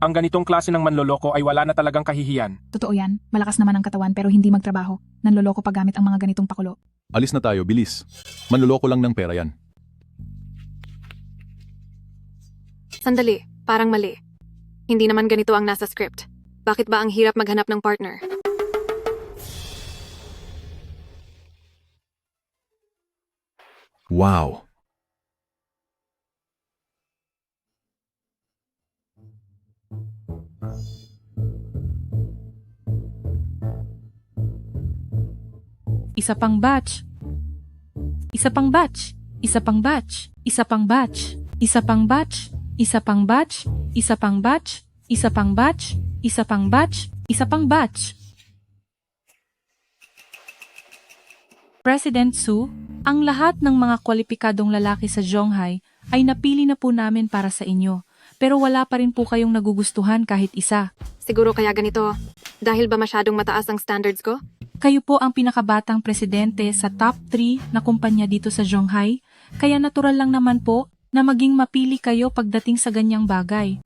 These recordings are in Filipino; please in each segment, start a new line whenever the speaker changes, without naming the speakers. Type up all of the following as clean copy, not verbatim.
Ang ganitong klase ng manloloko ay wala na talagang kahihiyan.
Totoo yan, malakas naman ang katawan pero hindi magtrabaho. Nanloloko pa gamit ang mga ganitong pakulo.
Alis na tayo, bilis. Manluloko lang ng pera yan.
Sandali, parang mali. Hindi naman ganito ang nasa script. Bakit ba ang hirap maghanap ng partner?
Wow!
Isa pang batch. Isa pang batch. Isa pang batch. Isa pang batch. Isa pang batch. Isa pang batch. Isa pang batch. Isa pang batch. Isa pang batch. Isa pang batch. President Su, ang lahat ng mga kwalipikadong lalaki sa Zhonghai ay napili na po namin para sa inyo. Pero wala pa rin po kayong nagugustuhan kahit isa.
Siguro kaya ganito. Dahil ba masyadong mataas ang standards ko?
Kayo po ang pinakabatang presidente sa top 3 na kumpanya dito sa Zhonghai, kaya natural lang naman po na maging mapili kayo pagdating sa ganyang bagay.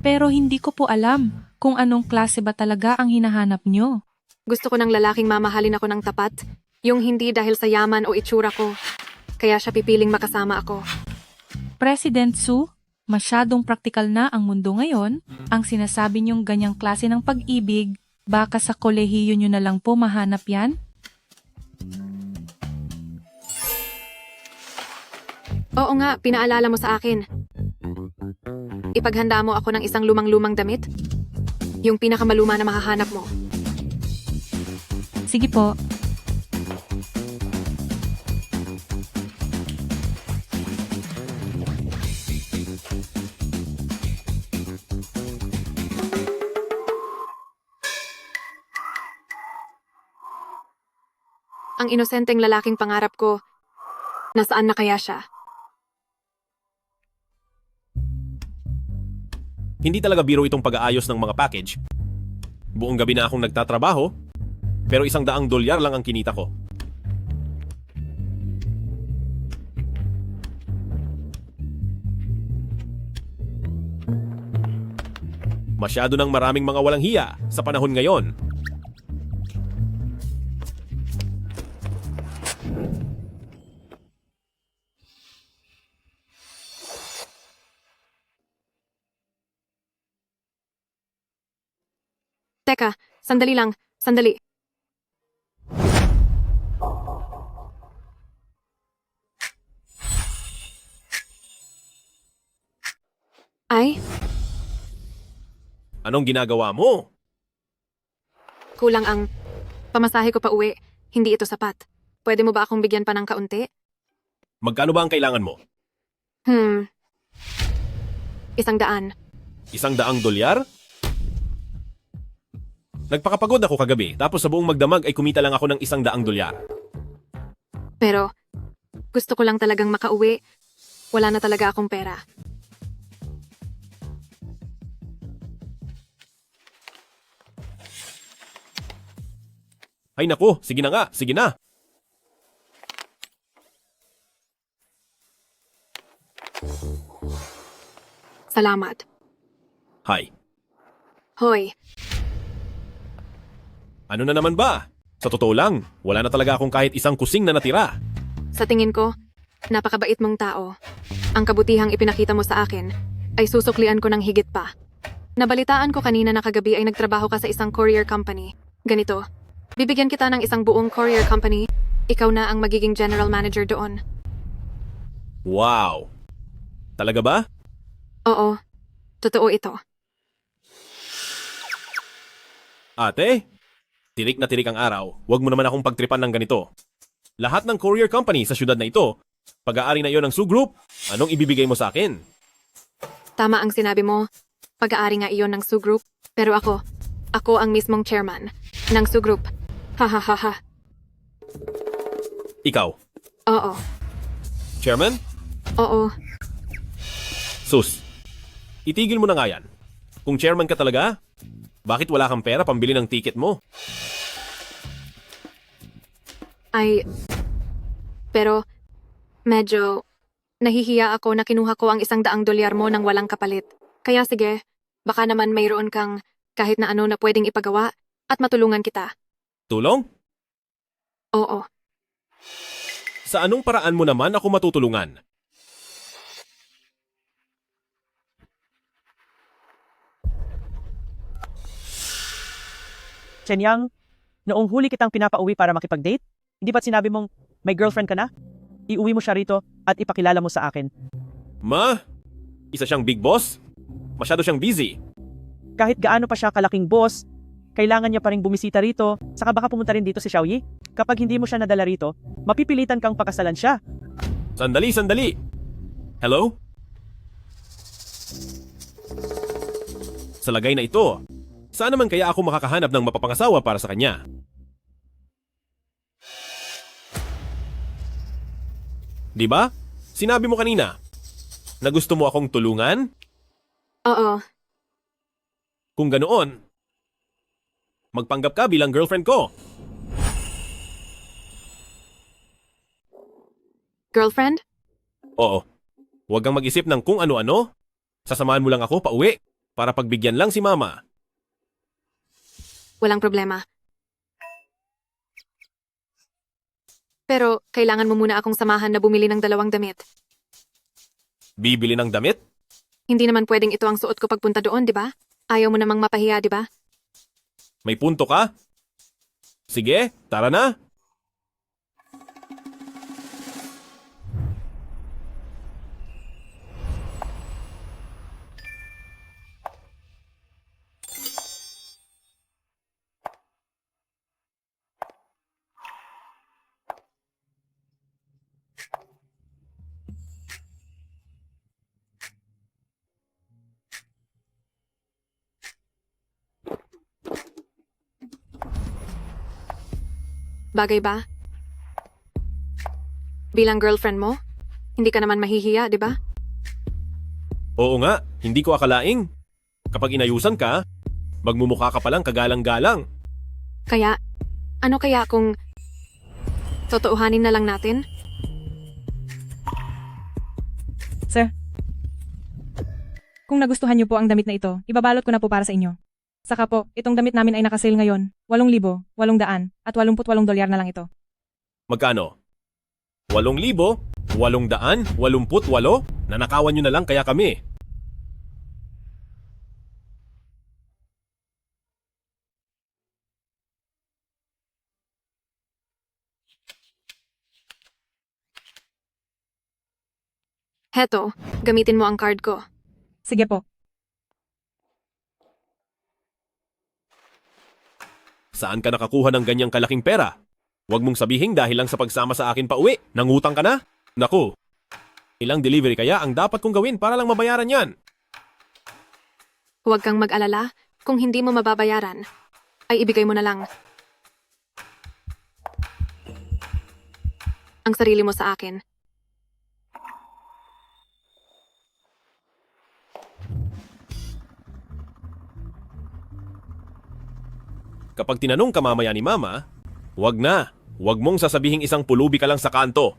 Pero hindi ko po alam kung anong klase ba talaga ang hinahanap nyo.
Gusto ko ng lalaking mamahalin ako ng tapat, yung hindi dahil sa yaman o itsura ko. Kaya siya pipiling makasama ako.
President Su, masyadong praktikal na ang mundo ngayon, ang sinasabi nyong ganyang klase ng pag-ibig, baka sa kolehiyo nyo na lang po mahanap yan?
Oo nga, pinaalala mo sa akin. Ipaghanda mo ako ng isang lumang-lumang damit? Yung pinakamaluma na mahahanap mo.
Sige po.
Ang inosenteng lalaking pangarap ko, nasaan na kaya siya?
Hindi talaga biro itong pag-aayos ng mga package. Buong gabi na akong nagtatrabaho, pero $100 lang ang kinita ko. Masyado nang maraming mga walang hiya sa panahon ngayon.
Teka, sandali lang, sandali. Ay,
Anong ginagawa mo?
kulang ang pamasahe ko pa uwi. Hindi ito sapat. Pwede mo ba akong bigyan pa ng kaunti?
Magkano ba ang kailangan mo?
100.
$100? Nagpakapagod ako kagabi, tapos sa buong magdamag ay kumita lang ako ng $100.
Pero, gusto ko lang talagang makauwi. Wala na talaga akong pera.
Ay nako, sige na nga, sige na.
Salamat.
Hay,
Hoy,
ano na naman ba? Sa totoo lang, wala na talaga akong kahit isang kusing na natira.
sa tingin ko, napakabait mong tao. Ang kabutihang ipinakita mo sa akin ay susuklian ko ng higit pa. Nabalitaan ko kanina na kagabi ay nagtrabaho ka sa isang courier company. Ganito, bibigyan kita ng isang buong courier company. Ikaw na ang magiging general manager doon.
Wow! Talaga ba?
Oo, totoo ito.
Ate, tirik na tirik ang araw. Huwag mo naman akong pagtripan ng ganito. Lahat ng courier company sa syudad na ito, pag-aari na iyon ng Su Group, anong ibibigay mo sa akin?
Tama ang sinabi mo. Pag-aari nga iyon ng Su Group. Pero ako ang mismong chairman ng Su Group. Ha ha ha ha.
Ikaw,
Oo,
chairman?
oo.
Sus, itigil mo na nga yan. Kung chairman ka talaga, bakit wala kang pera pambili ng ticket mo?
Pero, medyo, nahihiya ako na kinuha ko ang $100 mo nang walang kapalit. Kaya sige, Baka naman mayroon kang kahit na ano na pwedeng ipagawa at matulungan kita.
Tulong?
Oo.
Sa anong paraan mo naman ako matutulungan?
Chenyang, noong huli kitang pinapauwi para makipag-date, hindi ba't sinabi mong may girlfriend ka na? Iuwi mo siya rito at ipakilala mo sa akin.
Ma? Isa siyang big boss? Masyado siyang busy.
Kahit gaano pa siya kalaking boss, kailangan niya pa rin bumisita rito, saka baka pumunta rin dito si Xiaoyi. Kapag hindi mo siya nadala rito, mapipilitan kang pakasalan siya.
Sandali. Hello? Sa lagay na ito, saan naman kaya ako makakahanap ng mapapangasawa para sa kanya? Di ba? Sinabi mo kanina na gusto mo akong tulungan?
Oo.
Kung ganoon, magpanggap ka bilang girlfriend ko.
Girlfriend?
Oo. Huwag kang mag-isip ng kung ano-ano. Sasamahan mo lang ako pauwi para pagbigyan lang si Mama.
Walang problema. Pero kailangan mo muna akong samahan na bumili ng 2 damit.
Bibili ng damit?
Hindi naman pwedeng ito ang suot ko pagpunta doon, di ba? Ayaw mo namang mapahiya, di ba?
May punto ka? Sige, tara na.
Bagay ba? Bilang girlfriend mo, hindi ka naman mahihiya, di ba?
Oo nga, hindi ko akalaing. Kapag inayusan ka, magmumukha ka palang kagalang-galang.
Kaya, ano kaya kung totoohanin na lang natin?
Sir, kung nagustuhan niyo po ang damit na ito, ibabalot ko na po para sa inyo. Saka po, itong damit namin ay nakasale ngayon. 8,000, 800, at $88 na lang ito.
Magkano? 8,000? 888? Nanakawan nyo na lang kaya kami.
Heto, gamitin mo ang card ko.
Sige po.
Saan ka nakakuha ng ganyang kalaking pera? Huwag mong sabihin dahil lang sa pagsama sa akin pa uwi. Nangutang ka na? Naku, ilang delivery kaya ang dapat kong gawin para lang mabayaran yan?
Huwag kang mag-alala. Kung hindi mo mababayaran, ay ibigay mo na lang ang sarili mo sa akin.
Kapag tinanong ka mamaya ni Mama, huwag na. Huwag mong sasabihing isang pulubi ka lang sa kanto.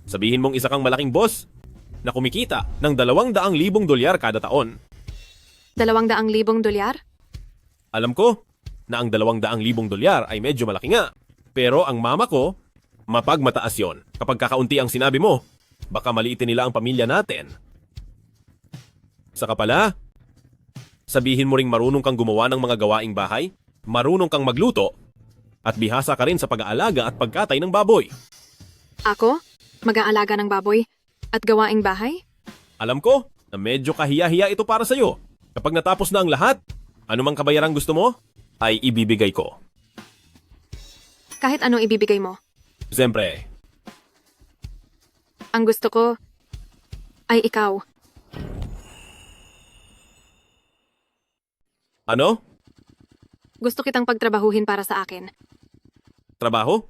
Sabihin mong isa kang malaking boss na kumikita ng $200,000 kada taon.
$200,000?
Alam ko na ang $200,000 ay medyo malaki nga. Pero ang mama ko, mapagmataas yon. Kapag kakaunti ang sinabi mo, baka maliitin nila ang pamilya natin. Saka pala, sabihin mo ring marunong kang gumawa ng mga gawaing bahay, marunong kang magluto, at bihasa ka rin sa pag-aalaga at pagkatay ng baboy.
Ako? Mag-aalaga ng baboy? At gawaing bahay?
Alam ko na medyo kahiya-hiya ito para sa'yo. Kapag natapos na ang lahat, anumang kabayarang gusto mo, ay ibibigay ko.
Kahit ano ibibigay mo.
Siyempre,
Ang gusto ko ay ikaw.
ano?
Gusto kitang pagtrabahuhin para sa akin.
Trabaho?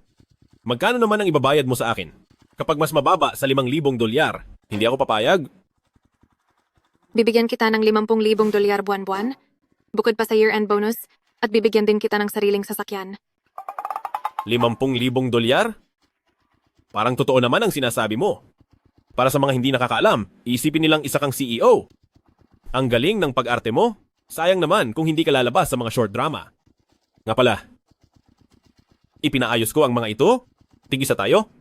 Magkano naman ang ibabayad mo sa akin? Kapag mas mababa sa $5,000, hindi ako papayag.
Bibigyan kita ng $50,000 buwan-buwan, bukod pa sa year-end bonus, at bibigyan din kita ng sariling sasakyan.
$50,000? Parang totoo naman ang sinasabi mo. Para sa mga hindi nakakaalam, isipin nilang isa kang CEO. Ang galing ng pag-arte mo. Sayang naman kung hindi ka lalabas sa mga short drama. Nga pala, ipinaayos ko ang mga ito. Tigisa tayo.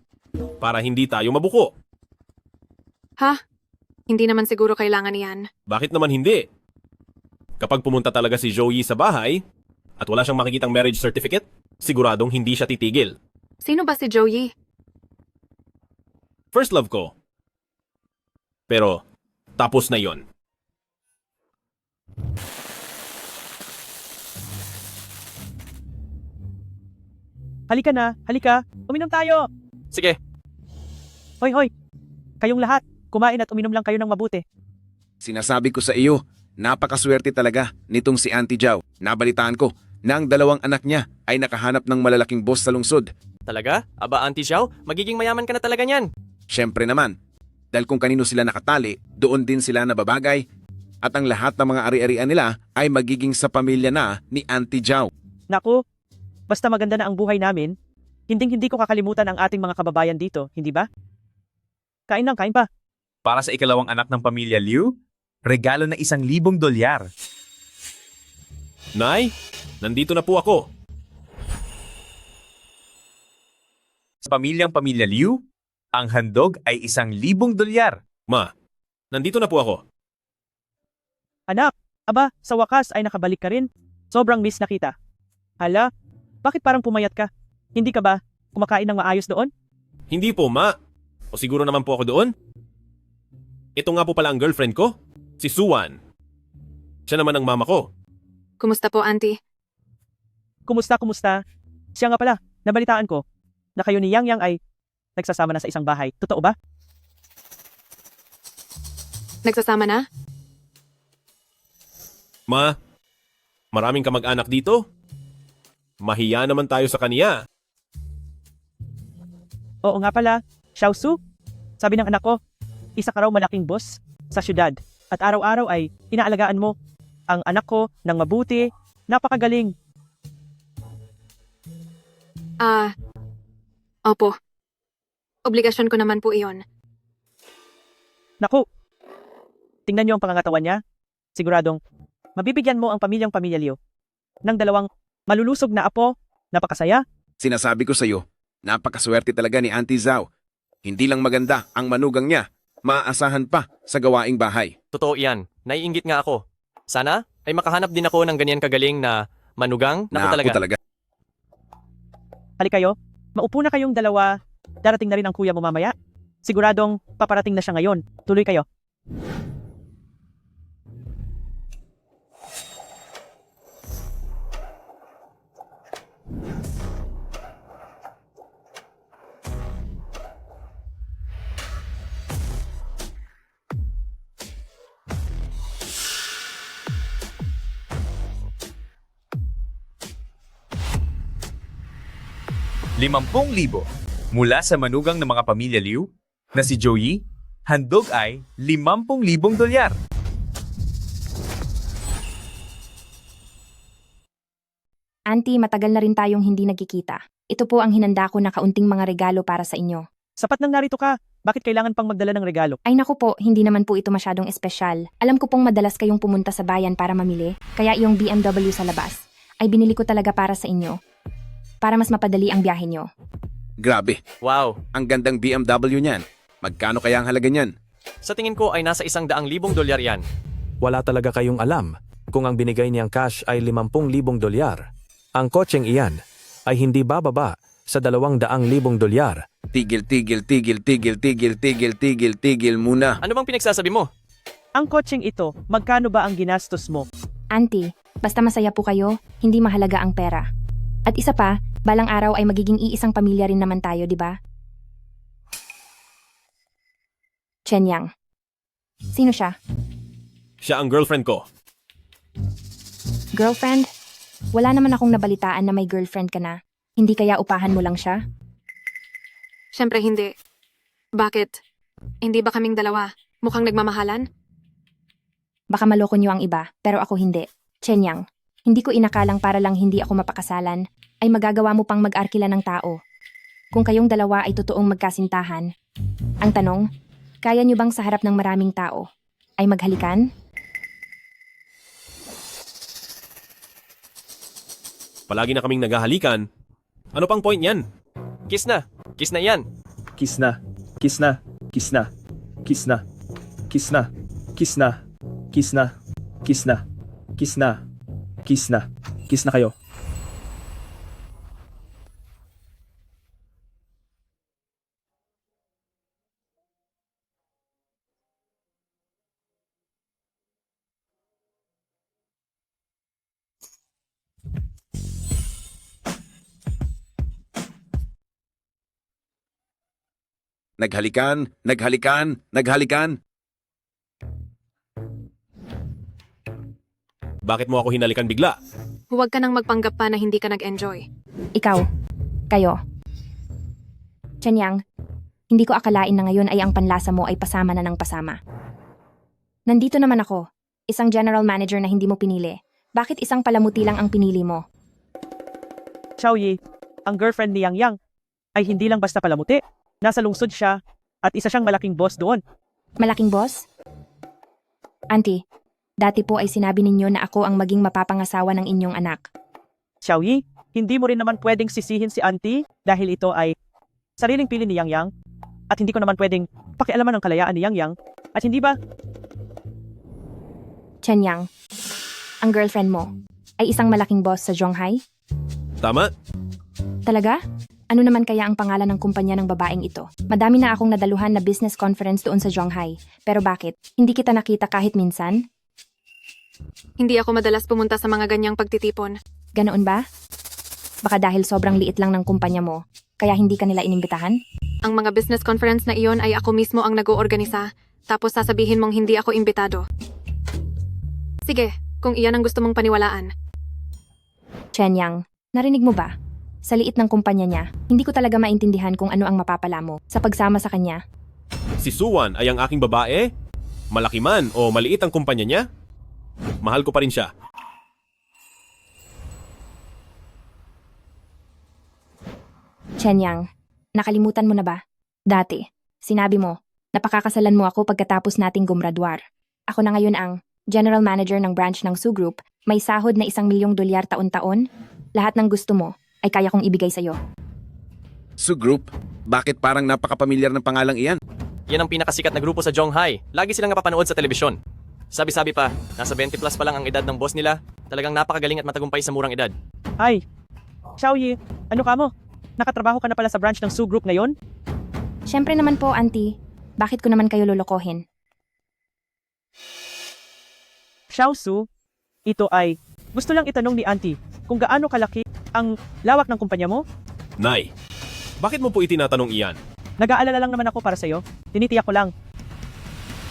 Para hindi tayo mabuko.
Ha? Hindi naman siguro kailangan yan.
Bakit naman hindi? Kapag pumunta talaga si Joey sa bahay at wala siyang makikitang marriage certificate, siguradong hindi siya titigil.
Sino ba si Joey?
First love ko. Pero, tapos na yon.
Halika na, halika. Uminom tayo.
Sige,
Hoy, hoy. Kayong lahat, kumain at uminom lang kayo ng mabuti.
Sinasabi ko sa iyo, napakaswerte talaga nitong si Auntie Jao. Nabalitaan ko na ang 2 anak niya ay nakahanap ng malalaking boss sa lungsod.
talaga? Aba, Auntie Xiao, magiging mayaman ka na talaga niyan.
Siyempre naman, dahil kung kanino sila nakatali, doon din sila nababagay. At ang lahat ng mga ari-arian nila ay magiging sa pamilya na ni Auntie Jao.
Naku, basta maganda na ang buhay namin, hindi ko kakalimutan ang ating mga kababayan dito, hindi ba? Kain pa.
Para sa ikalawang anak ng pamilya Liu, regalo na $1,000.
Nay, nandito na po ako.
Sa pamilyang pamilya Liu, ang handog ay $1,000.
Ma, nandito na po ako.
Anak, aba, sa wakas ay nakabalik ka rin. Sobrang miss na kita. Hala, bakit parang pumayat ka? Hindi ka ba kumakain ng maayos doon?
Hindi po, ma. O siguro naman po ako doon? Ito nga po pala ang girlfriend ko, si Suwan. Siya naman ang mama ko.
Kumusta po, auntie?
Kumusta? Siya nga pala, nabalitaan ko na kayo ni Yang Yang ay nagsasama na sa isang bahay. Totoo ba?
Nagsasama na?
Ma, maraming kamag-anak dito. Mahiya naman tayo sa kaniya.
Oo nga pala, Xiaosu, sabi ng anak ko, isa ka raw malaking boss sa syudad at araw-araw ay inaalagaan mo ang anak ko ng mabuti, napakagaling.
Opo. Obligasyon ko naman po iyon.
Naku, tingnan niyo ang pangangatawan niya. Siguradong mabibigyan mo ang pamilya Liu ng 2 malulusog na apo, napakasaya.
Sinasabi ko sa iyo, napakaswerte talaga ni Auntie Zhao. Hindi lang maganda ang manugang niya, maaasahan pa sa gawaing bahay.
Totoo iyan, naiinggit nga ako. Sana ay makahanap din ako ng ganyan kagaling na manugang. Naku talaga.
Halika kayo, maupo na kayong 2. Darating na rin ang kuya mo mamaya. Siguradong paparating na siya ngayon. Tuloy kayo.
$50,000 mula sa manugang ng mga pamilya Liu na si Joey, handog ay $50,000.
Auntie, matagal na rin tayong hindi nagkikita. Ito po ang hinanda ko na kaunting mga regalo para sa inyo.
Sapat nang narito ka. Bakit kailangan pang magdala ng regalo?
Ay naku po, hindi naman po ito masyadong espesyal. Alam ko pong madalas kayong pumunta sa bayan para mamili, kaya yung BMW sa labas ay binili ko talaga para sa inyo. Para mas mapadali ang biyahe nyo.
Grabe,
Wow,
ang gandang BMW niyan. Magkano kaya ang halaga niyan?
sa tingin ko ay nasa $100,000 yan.
Wala talaga kayong alam kung ang binigay niyang cash ay $50,000. Ang kotseng iyan ay hindi bababa sa $200,000.
Tigil muna.
Ano bang pinagsasabi mo?
Ang kotseng ito, magkano ba ang ginastos mo?
Auntie, basta masaya po kayo, hindi mahalaga ang pera. At isa pa, balang araw ay magiging iisang pamilya rin naman tayo, di ba? Chen Yang. Sino siya?
Siya ang girlfriend ko.
Girlfriend? Wala naman akong nabalitaan na may girlfriend ka na. Hindi kaya upahan mo lang siya?
Siyempre hindi. Bakit? Hindi ba kaming 2? Mukhang nagmamahalan?
Baka maloko niyo ang iba, pero ako hindi. Chen Yang, hindi ko inakalang para lang hindi ako mapakasalan, ay magagawa mo pang mag-arkila ng tao. Kung kayong 2 ay totoong magkasintahan. Ang tanong, kaya niyo bang sa harap ng maraming tao ay maghalikan?
Palagi na kaming naghahalikan. Ano pang point yan?
Kiss na. Kiss na yan.
Kiss na. Kiss na. Kiss na. Kiss na. Kiss na. Kiss na. Kiss na. Kiss na. Kiss na. Kiss na. Kiss na kayo.
Naghalikan, naghalikan, naghalikan.
Bakit mo ako hinalikan bigla?
Huwag ka nang magpanggap pa na hindi ka nag-enjoy.
Ikaw. Kayo. Chenyang, hindi ko akalain na ngayon ay ang panlasa mo ay pasama na ng pasama. Nandito naman ako, isang general manager na hindi mo pinili. Bakit isang palamuti lang ang pinili mo?
Xiaoyi, ang girlfriend ni Yang Yang, ay hindi lang basta palamuti. Nasa lungsod siya at isa siyang malaking boss doon.
Malaking boss? Auntie, dati po ay sinabi ninyo na ako ang maging mapapangasawa ng inyong anak.
Xiaoyi, hindi mo rin naman pwedeng sisihin si auntie dahil ito ay sariling pili ni Yang Yang at hindi ko naman pwedeng pakialaman ang kalayaan ni Yang Yang at hindi ba?
Chenyang, ang girlfriend mo ay isang malaking boss sa Zhonghai?
Tama?
Talaga? Ano naman kaya ang pangalan ng kumpanya ng babaeng ito? Madami na akong nadaluhan na business conference doon sa Zhonghai. Pero bakit? Hindi kita nakita kahit minsan?
Hindi ako madalas pumunta sa mga ganyang pagtitipon.
Ganoon ba? Baka dahil sobrang liit lang ng kumpanya mo, kaya hindi ka nila inimbitahan?
Ang mga business conference na iyon ay ako mismo ang nag-oorganisa, tapos sasabihin mong hindi ako imbitado. Sige, kung iyan ang gusto mong paniwalaan.
Chenyang, narinig mo ba? Sa liit ng kumpanya niya, hindi ko talaga maintindihan kung ano ang mapapala mo sa pagsama sa kanya.
Si Suwan ay ang aking babae? Malaki man o maliit ang kumpanya niya? Mahal ko pa rin siya.
Chenyang, nakalimutan mo na ba? Dati, sinabi mo, napakakasalan mo ako pagkatapos nating gumraduar. Ako na ngayon ang general manager ng branch ng Su Group, may sahod na $1,000,000 taon-taon. Lahat ng gusto mo ay kaya kong ibigay sa'yo.
Su Group, bakit parang napakapamilyar ng pangalang iyan?
Yan ang pinakasikat na grupo sa Zhonghai. Lagi silang napapanood sa telebisyon. Sabi-sabi pa, nasa 20 plus pa lang ang edad ng boss nila. Talagang napakagaling at matagumpay sa murang edad.
Ay, Xiaoyi, ano ka mo? Nakatrabaho ka na pala sa branch ng Su Group ngayon?
Siyempre naman po, auntie. Bakit ko naman kayo lolokohin?
Xiao Su, ito ay, gusto lang itanong ni auntie kung gaano kalaki ang lawak ng kumpanya mo?
Nay, bakit mo po itinatanong iyan?
Nag-aalala lang naman ako para sa'yo. Tinitiyak ko lang.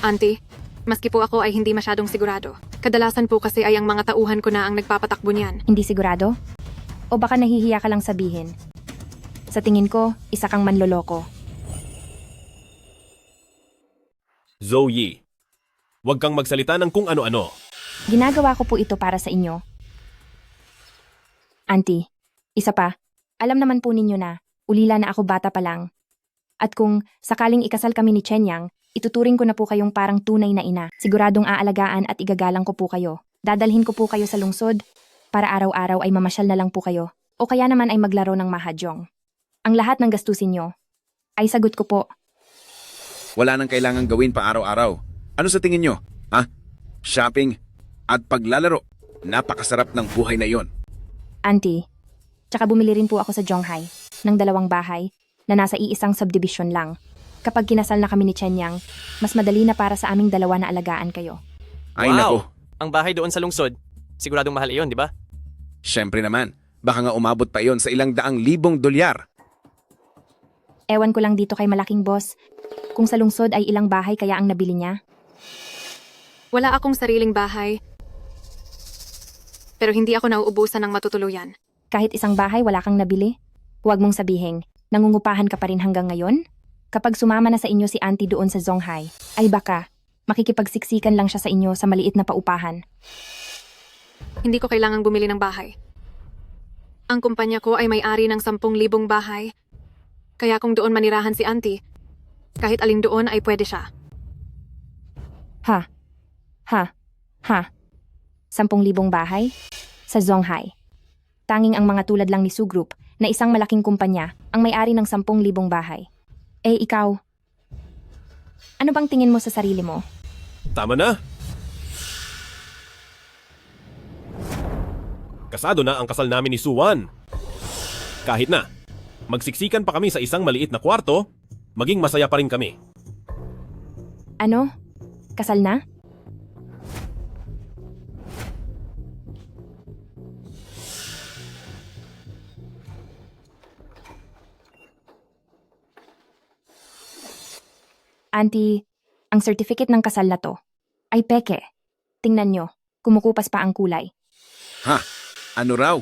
Auntie, maski po ako ay hindi masyadong sigurado. Kadalasan po kasi ay ang mga tauhan ko na ang nagpapatakbo niyan.
Hindi sigurado? O baka nahihiya ka lang sabihin? Sa tingin ko, isa kang manloloko.
Zoe, huwag kang magsalita ng kung ano-ano.
Ginagawa ko po ito para sa inyo. Auntie, isa pa, alam naman po ninyo na, ulila na ako bata pa lang. At kung sakaling ikasal kami ni Chenyang, ituturing ko na po kayong parang tunay na ina. Siguradong aalagaan at igagalang ko po kayo. Dadalhin ko po kayo sa lungsod, para araw-araw ay mamasyal na lang po kayo. O kaya naman ay maglaro ng mahjong. Ang lahat ng gastusin nyo, ay sagot ko po.
Wala nang kailangang gawin pa araw-araw. Ano sa tingin nyo? Ha? Shopping at paglalaro. Napakasarap ng buhay na yon.
Auntie, tsaka bumili rin po ako sa Zhonghai ng 2 bahay na nasa iisang subdivision lang. Kapag kinasal na kami ni Chenyang, mas madali na para sa aming 2 na alagaan kayo.
Ay nako,
Ang bahay doon sa lungsod, siguradong mahal iyon, di ba?
syempre naman. Baka nga umabot pa iyon sa ilang $100,000.
Ewan ko lang dito kay malaking boss, kung sa lungsod ay ilang bahay kaya ang nabili niya.
Wala akong sariling bahay, pero hindi ako nauubusan ng matutuluyan.
Kahit isang bahay wala kang nabili? Huwag mong sabihin, nangungupahan ka pa rin hanggang ngayon? Kapag sumama na sa inyo si auntie doon sa Zhonghai, ay baka, makikipagsiksikan lang siya sa inyo sa maliit na paupahan.
Hindi ko kailangang bumili ng bahay. Ang kumpanya ko ay may-ari ng 10,000 bahay, kaya kung doon manirahan si auntie, kahit alin doon ay pwede siya.
Ha? 10,000 bahay? Sa Zhonghai? Tanging ang mga tulad lang ni Su Group, na isang malaking kumpanya, ang may-ari ng 10,000 bahay. Eh ikaw, ano bang tingin mo sa sarili mo?
Tama na. Kasado na ang kasal namin ni Suwan. Kahit na, magsiksikan pa kami sa isang maliit na kwarto, maging masaya pa rin kami.
Ano? Kasal na? Auntie, ang certificate ng kasal na to ay peke. Tingnan nyo, kumukupas pa ang kulay.
Ha? Ano raw?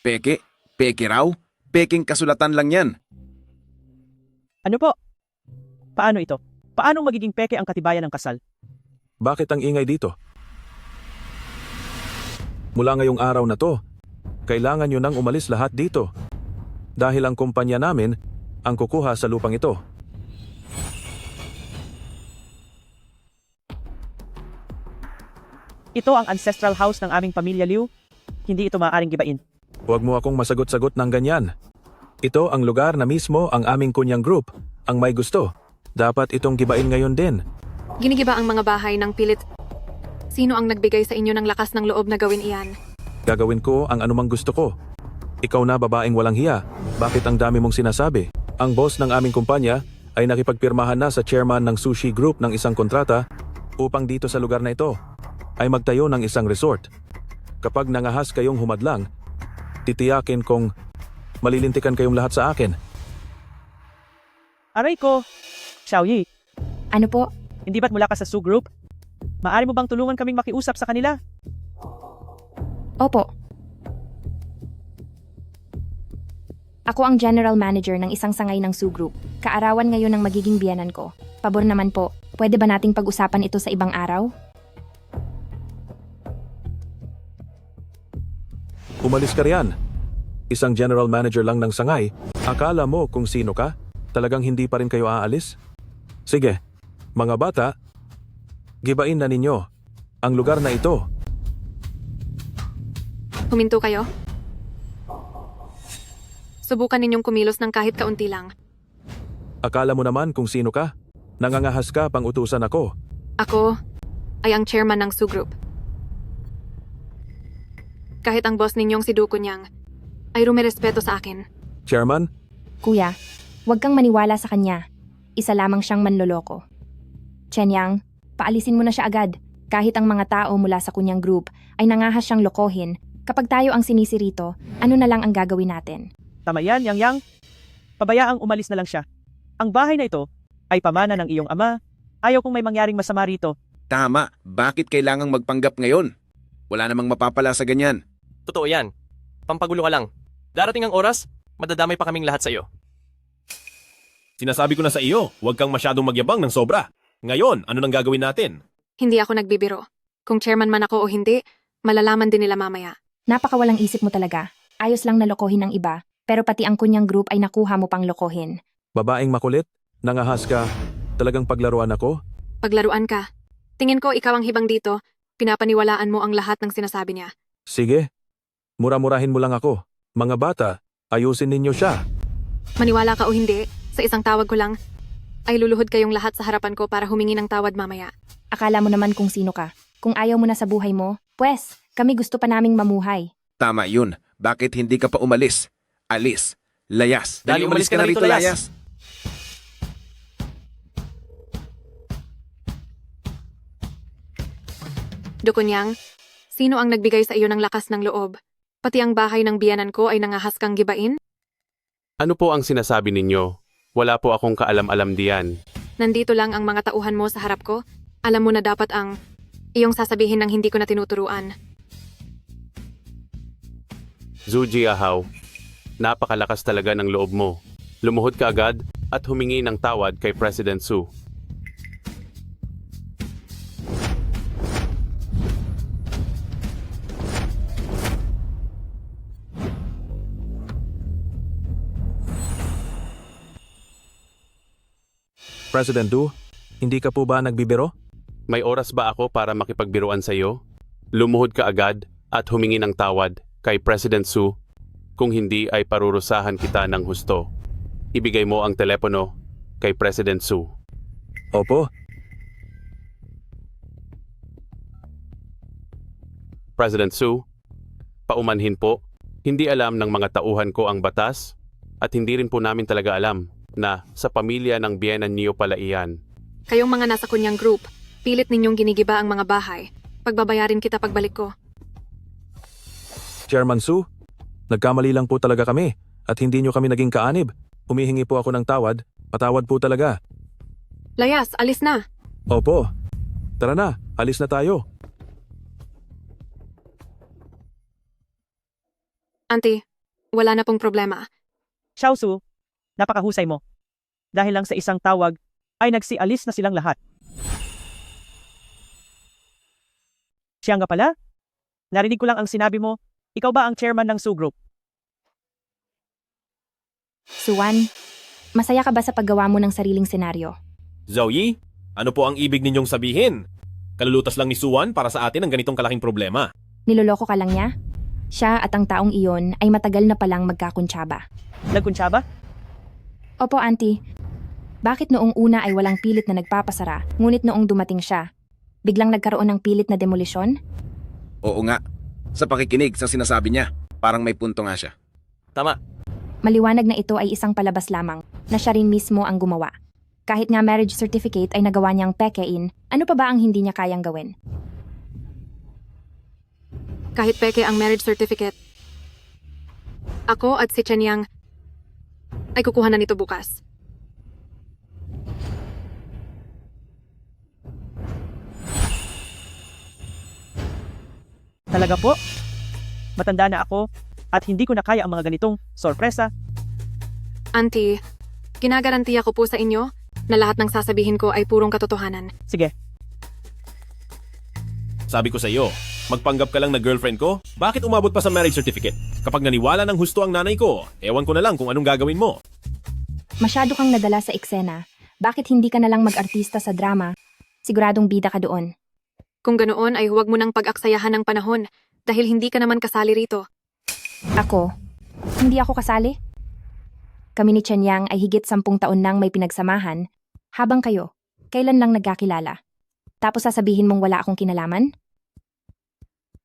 Peke? Peke raw? Peking kasulatan lang yan.
Ano po? Paano ito? Paano magiging peke ang katibayan ng kasal?
Bakit ang ingay dito? Mula ngayong araw na to, kailangan nyo nang umalis lahat dito. Dahil ang kumpanya namin ang kukuha sa lupang ito.
Ito ang ancestral house ng aming pamilya Liu. Hindi ito maaaring gibain.
Huwag mo akong masagot-sagot ng ganyan. Ito ang lugar na mismo ang aming kunyang group, ang may gusto. Dapat itong gibain ngayon din.
Ginigiba ang mga bahay ng pilit. Sino ang nagbigay sa inyo ng lakas ng loob na gawin iyan?
Gagawin ko ang anumang gusto ko. Ikaw na babaeng walang hiya. Bakit ang dami mong sinasabi? Ang boss ng aming kumpanya ay nakipagpirmahan na sa chairman ng sushi group ng isang kontrata upang dito sa lugar na ito ay magtayo ng isang resort. Kapag nangahas kayong humadlang, titiyakin kong malilintikan kayong lahat sa akin.
Aray ko! Xiaoyi,
Ano po?
hindi ba't mula ka sa Su Group? Maari mo bang tulungan kaming makiusap sa kanila?
Opo. Ako ang general manager ng isang sangay ng Su Group. Kaarawan ngayon ng magiging biyanan ko. Pabor naman po, pwede ba nating pag-usapan ito sa ibang araw?
Umalis ka riyan. Isang general manager lang ng sangay. Akala mo kung sino ka? Talagang hindi pa rin kayo aalis? Sige, mga bata, gibain na ninyo ang lugar na ito.
Huminto kayo? Subukan ninyong kumilos ng kahit kaunti lang.
Akala mo naman kung sino ka? Nangangahas ka pang utusan ako.
Ako ay ang chairman ng Su Group. Kahit ang boss ninyong si Duko Nyang ay rumirespeto sa akin.
Chairman,
Kuya, huwag kang maniwala sa kanya. Isa lamang siyang manloloko. Chen Yang, paalisin mo na siya agad. Kahit ang mga tao mula sa kunyang group ay nangahas siyang lokohin, kapag tayo ang sinisi rito, ano na lang ang gagawin natin?
Tama yan, Yang Yang. Pabayaang umalis na lang siya. Ang bahay na ito ay pamana ng iyong ama. Ayaw kong may mangyaring masama rito.
Tama, bakit kailangang magpanggap ngayon? Wala namang mapapala sa ganyan.
Totoo yan. Pampagulo ka lang. Darating ang oras, madadamay pa kaming lahat sa iyo.
Sinasabi ko na sa iyo, huwag kang masyadong magyabang ng sobra. Ngayon, ano nang gagawin natin?
Hindi ako nagbibiro. Kung chairman man ako o hindi, malalaman din nila mamaya.
Napakawalang isip mo talaga. Ayos lang na lokohin ang iba, pero pati ang kunyang group ay nakuha mo pang lokohin.
babaeng makulit, nangahas ka, talagang paglaruan ako?
Paglaruan ka. Tingin ko ikaw ang hibang dito, pinapaniwalaan mo ang lahat ng sinasabi niya.
Sige, mura-murahin mo lang ako. Mga bata, ayusin ninyo siya.
Maniwala ka o hindi, sa isang tawag ko lang, ay luluhod kayong lahat sa harapan ko para humingi ng tawad mamaya.
Akala mo naman kung sino ka. Kung ayaw mo na sa buhay mo, pwes, kami gusto pa naming mamuhay.
Tama yun. Bakit hindi ka pa umalis? Alis. Layas.
Dali, umalis ka na rito, Layas.
Dukunyang, sino ang nagbigay sa iyo ng lakas ng loob? Pati ang bahay ng biyanan ko ay nangahas kang gibain?
Ano po ang sinasabi ninyo? Wala po akong kaalam-alam diyan.
Nandito lang ang mga tauhan mo sa harap ko. Alam mo na dapat ang iyong sasabihin ng hindi ko na tinuturuan.
Zuji Ahaw, napakalakas talaga ng loob mo. Lumuhod ka agad at humingi ng tawad kay President Su.
President Du, hindi ka po ba nagbibiro?
May oras ba ako para makipagbiruan sa iyo? Lumuhod ka agad at humingi ng tawad kay President Su Kung hindi ay parurusahan kita ng husto. Ibigay mo ang telepono kay President Su.
Opo,
President Su, paumanhin po, hindi alam ng mga tauhan ko ang batas at hindi rin po namin talaga alam na sa pamilya ng biyenan niyo pala iyan.
Kayong mga nasa kunyang group, pilit ninyong ginigiba ang mga bahay. Pagbabayarin kita pagbalik ko.
Chairman Su, nagkamali lang po talaga kami at hindi nyo kami naging kaanib. Humihingi po ako ng tawad, patawad po talaga.
Layas, alis na.
Opo, tara na, alis na tayo.
Auntie, wala na pong problema.
Xiaosu, napakahusay mo. Dahil lang sa isang tawag, ay nagsialis na silang lahat. Siya nga pala? Narinig ko lang ang sinabi mo, ikaw ba ang chairman ng Su Group?
Suwan, masaya ka ba sa paggawa mo ng sariling senaryo?
Zhao Yi, ano po ang ibig ninyong sabihin? Kalulutas lang ni Suwan para sa atin ang ganitong kalaking problema.
Niloloko ka lang niya? Siya at ang taong iyon ay matagal na palang magkakuntsaba.
Nagkuntsaba?
Opo, auntie. Bakit noong una ay walang pilit na nagpapasara, ngunit noong dumating siya, biglang nagkaroon ng pilit na demolisyon?
Oo nga. Sa pakikinig sa sinasabi niya, parang may punto nga siya.
Tama.
Maliwanag na ito ay isang palabas lamang, na siya rin mismo ang gumawa. Kahit nga marriage certificate ay nagawa niyang pekein, ano pa ba ang hindi niya kayang gawin?
Kahit peke ang marriage certificate. Ako at si Chen Yang ay kukuha na nito bukas.
Talaga po? Matanda na ako at hindi ko na kaya ang mga ganitong sorpresa.
Auntie, ginagarantiya ko po sa inyo na lahat ng sasabihin ko ay purong katotohanan.
Sige,
Sabi ko sa iyo, magpanggap ka lang na girlfriend ko? Bakit umabot pa sa marriage certificate? Kapag naniwala ng husto ang nanay ko, ewan ko na lang kung anong gagawin mo.
Masyado kang nadala sa eksena. Bakit hindi ka na lang mag-artista sa drama? Siguradong bida ka doon.
Kung ganoon ay huwag mo nang pag-aksayahan ng panahon dahil hindi ka naman kasali rito.
Ako? Hindi ako kasali? Kami ni Chen Yang ay higit 10 taon nang may pinagsamahan, habang kayo, kailan lang nagkakilala? Tapos sasabihin mong wala akong kinalaman?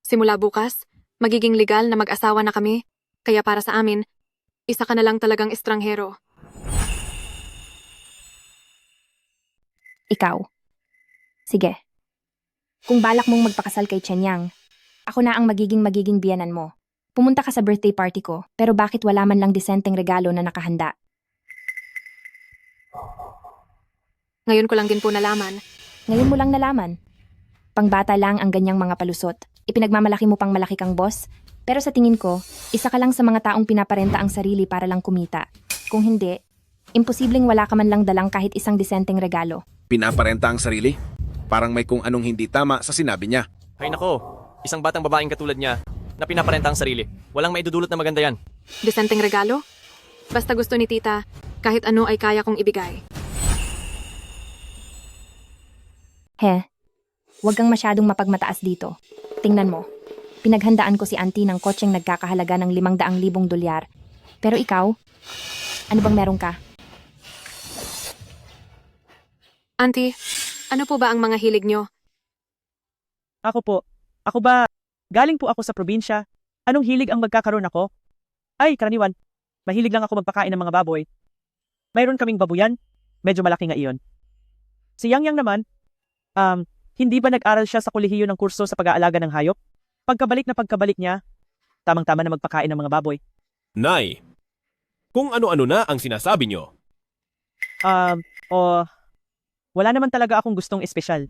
Simula bukas, magiging legal na mag-asawa na kami, kaya para sa amin, isa ka na lang talagang estranghero.
Ikaw. Sige. Kung balak mong magpakasal kay Chen Yang, ako na ang magiging biyanan mo. Pumunta ka sa birthday party ko, pero bakit wala man lang disenteng regalo na nakahanda?
Ngayon ko lang din po nalaman.
Ngayon mo lang nalaman. Pangbata lang ang ganyang mga palusot. Ipinagmamalaki mo pang malaki kang boss, pero sa tingin ko, isa ka lang sa mga taong pinaparenta ang sarili para lang kumita. Kung hindi, imposibleng wala ka man lang dalang kahit isang disenteng regalo.
Pinaparenta ang sarili? Parang may kung anong hindi tama sa sinabi niya.
Ay nako, isang batang babaeng katulad niya na pinaparenta ang sarili. Walang maidudulot na maganda yan.
Disenteng regalo? Basta gusto ni tita, kahit ano ay kaya kong ibigay.
Huwag kang masyadong mapagmataas dito. Tingnan mo. Pinaghandaan ko si auntie ng kotseng nagkakahalaga ng 500,000 dolyar. Pero ikaw, ano bang meron ka?
Auntie, ano po ba ang mga hilig nyo?
ako po. Ako ba? Galing po ako sa probinsya. Anong hilig ang magkakaroon ako? Ay, karaniwan. Mahilig lang ako magpakain ng mga baboy. Mayroon kaming babuyan. Medyo malaki nga iyon. Si Yang Yang naman, hindi ba nag-aral siya sa kolehiyo ng kurso sa pag-aalaga ng hayop? Pagkabalik niya, tamang-tama na magpakain ng mga baboy.
Nay, kung ano-ano na ang sinasabi nyo.
Wala naman talaga akong gustong espesyal.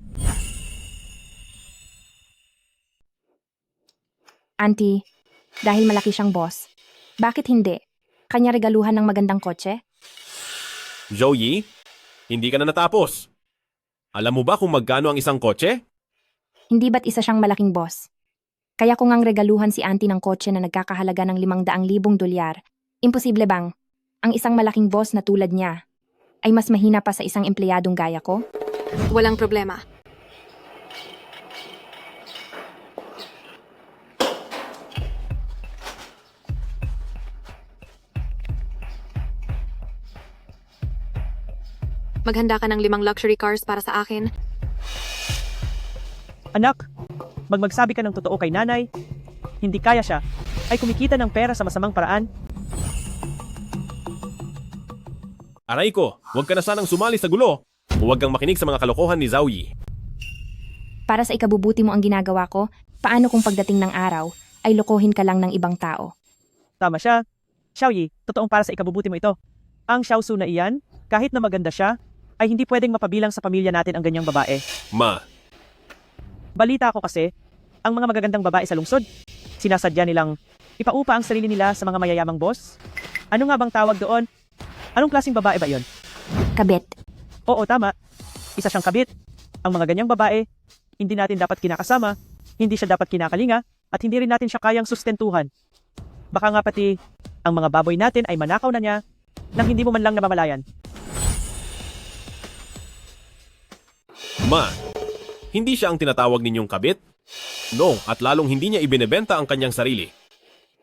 Auntie, dahil malaki siyang boss, bakit hindi? Kanya regaluhan ng magandang kotse?
Joey, hindi ka na natapos. Alam mo ba kung magkano ang isang kotse?
Hindi ba't isa siyang malaking boss? Kaya kung ang regaluhan si auntie ng kotse na nagkakahalaga ng 500,000 dolyar, imposible bang ang isang malaking boss na tulad niya ay mas mahina pa sa isang empleyadong gaya ko?
Walang problema. Maghanda ka ng 5 luxury cars para sa akin.
Anak, magsabi ka ng totoo kay nanay. Hindi kaya siya. Ay kumikita ng pera sa masamang paraan.
Aray ko, huwag ka na sanang sumali sa gulo. Huwag kang makinig sa mga kalokohan ni Zhao Yi.
Para sa ikabubuti mo ang ginagawa ko, paano kung pagdating ng araw, ay lokohin ka lang ng ibang tao?
Tama siya. Xiaoyi, totoong para sa ikabubuti mo ito. Ang Xiaosu na iyan, kahit na maganda siya, ay hindi pwedeng mapabilang sa pamilya natin ang ganyang babae.
Ma,
Balita ko kasi, ang mga magagandang babae sa lungsod, sinasadya nilang ipaupa ang sarili nila sa mga mayayamang boss. Ano nga bang tawag doon? Anong klaseng babae ba yon?
Kabit.
Oo, tama. Isa siyang kabit. Ang mga ganyang babae, hindi natin dapat kinakasama, hindi siya dapat kinakalinga, at hindi rin natin siya kayang sustentuhan. Baka nga pati, ang mga baboy natin ay manakaw na niya, nang hindi mo man lang namamalayan.
Ma, hindi siya ang tinatawag ninyong kabit? No, at lalong hindi niya ibinebenta ang kanyang sarili.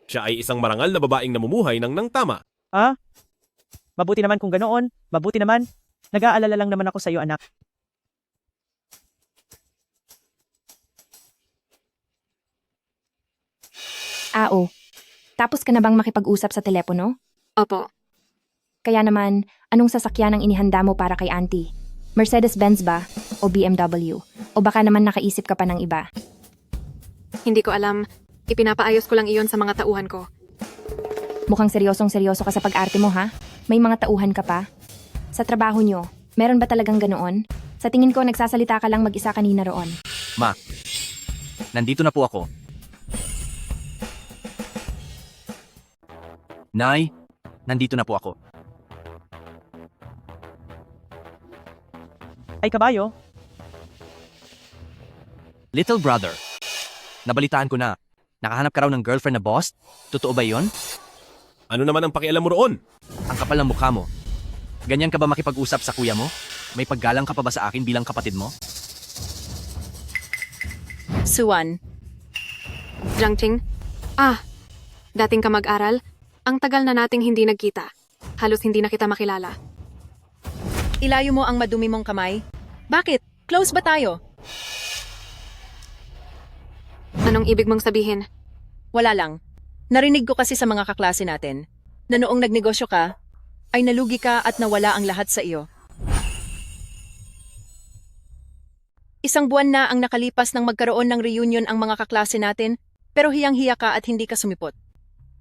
Siya ay isang marangal na babaeng namumuhay ng nang tama.
Ah? Mabuti naman kung ganoon, mabuti naman. Nag-aalala lang naman ako sa iyo, anak.
Oo. Tapos ka na bang makipag-usap sa telepono?
Opo.
Kaya naman, anong sasakyan ang inihanda mo para kay auntie? Mercedes-Benz ba? O BMW? O baka naman nakaisip ka pa ng iba?
Hindi ko alam. Ipinapaayos ko lang iyon sa mga tauhan ko.
Mukhang seryosong-seryoso ka sa pag-arte mo, ha? May mga tauhan ka pa? Sa trabaho nyo, meron ba talagang ganoon? Sa tingin ko, nagsasalita ka lang mag-isa kanina roon.
Ma, nandito na po ako. Nay, nandito na po ako.
Ay kabayo,
Little brother, nabalitaan ko na. Nakahanap ka raw ng girlfriend na boss? Totoo ba yon?
Ano naman ang pakialam mo roon?
Ang kapal ng mukha mo. Ganyan ka ba makipag-usap sa kuya mo? May paggalang ka pa ba sa akin bilang kapatid mo?
Suwan. Jiangqing. Ah, dating ka mag-aral? Ang tagal na nating hindi nagkita. Halos hindi na kita makilala.
Ilayo mo ang madumi mong kamay. Bakit? Close ba tayo?
Anong ibig mong sabihin?
Wala lang. Narinig ko kasi sa mga kaklase natin na noong nagnegosyo ka, ay nalugi ka at nawala ang lahat sa iyo. Isang buwan na ang nakalipas nang magkaroon ng reunion ang mga kaklase natin, pero hiyang-hiya ka at hindi ka sumipot.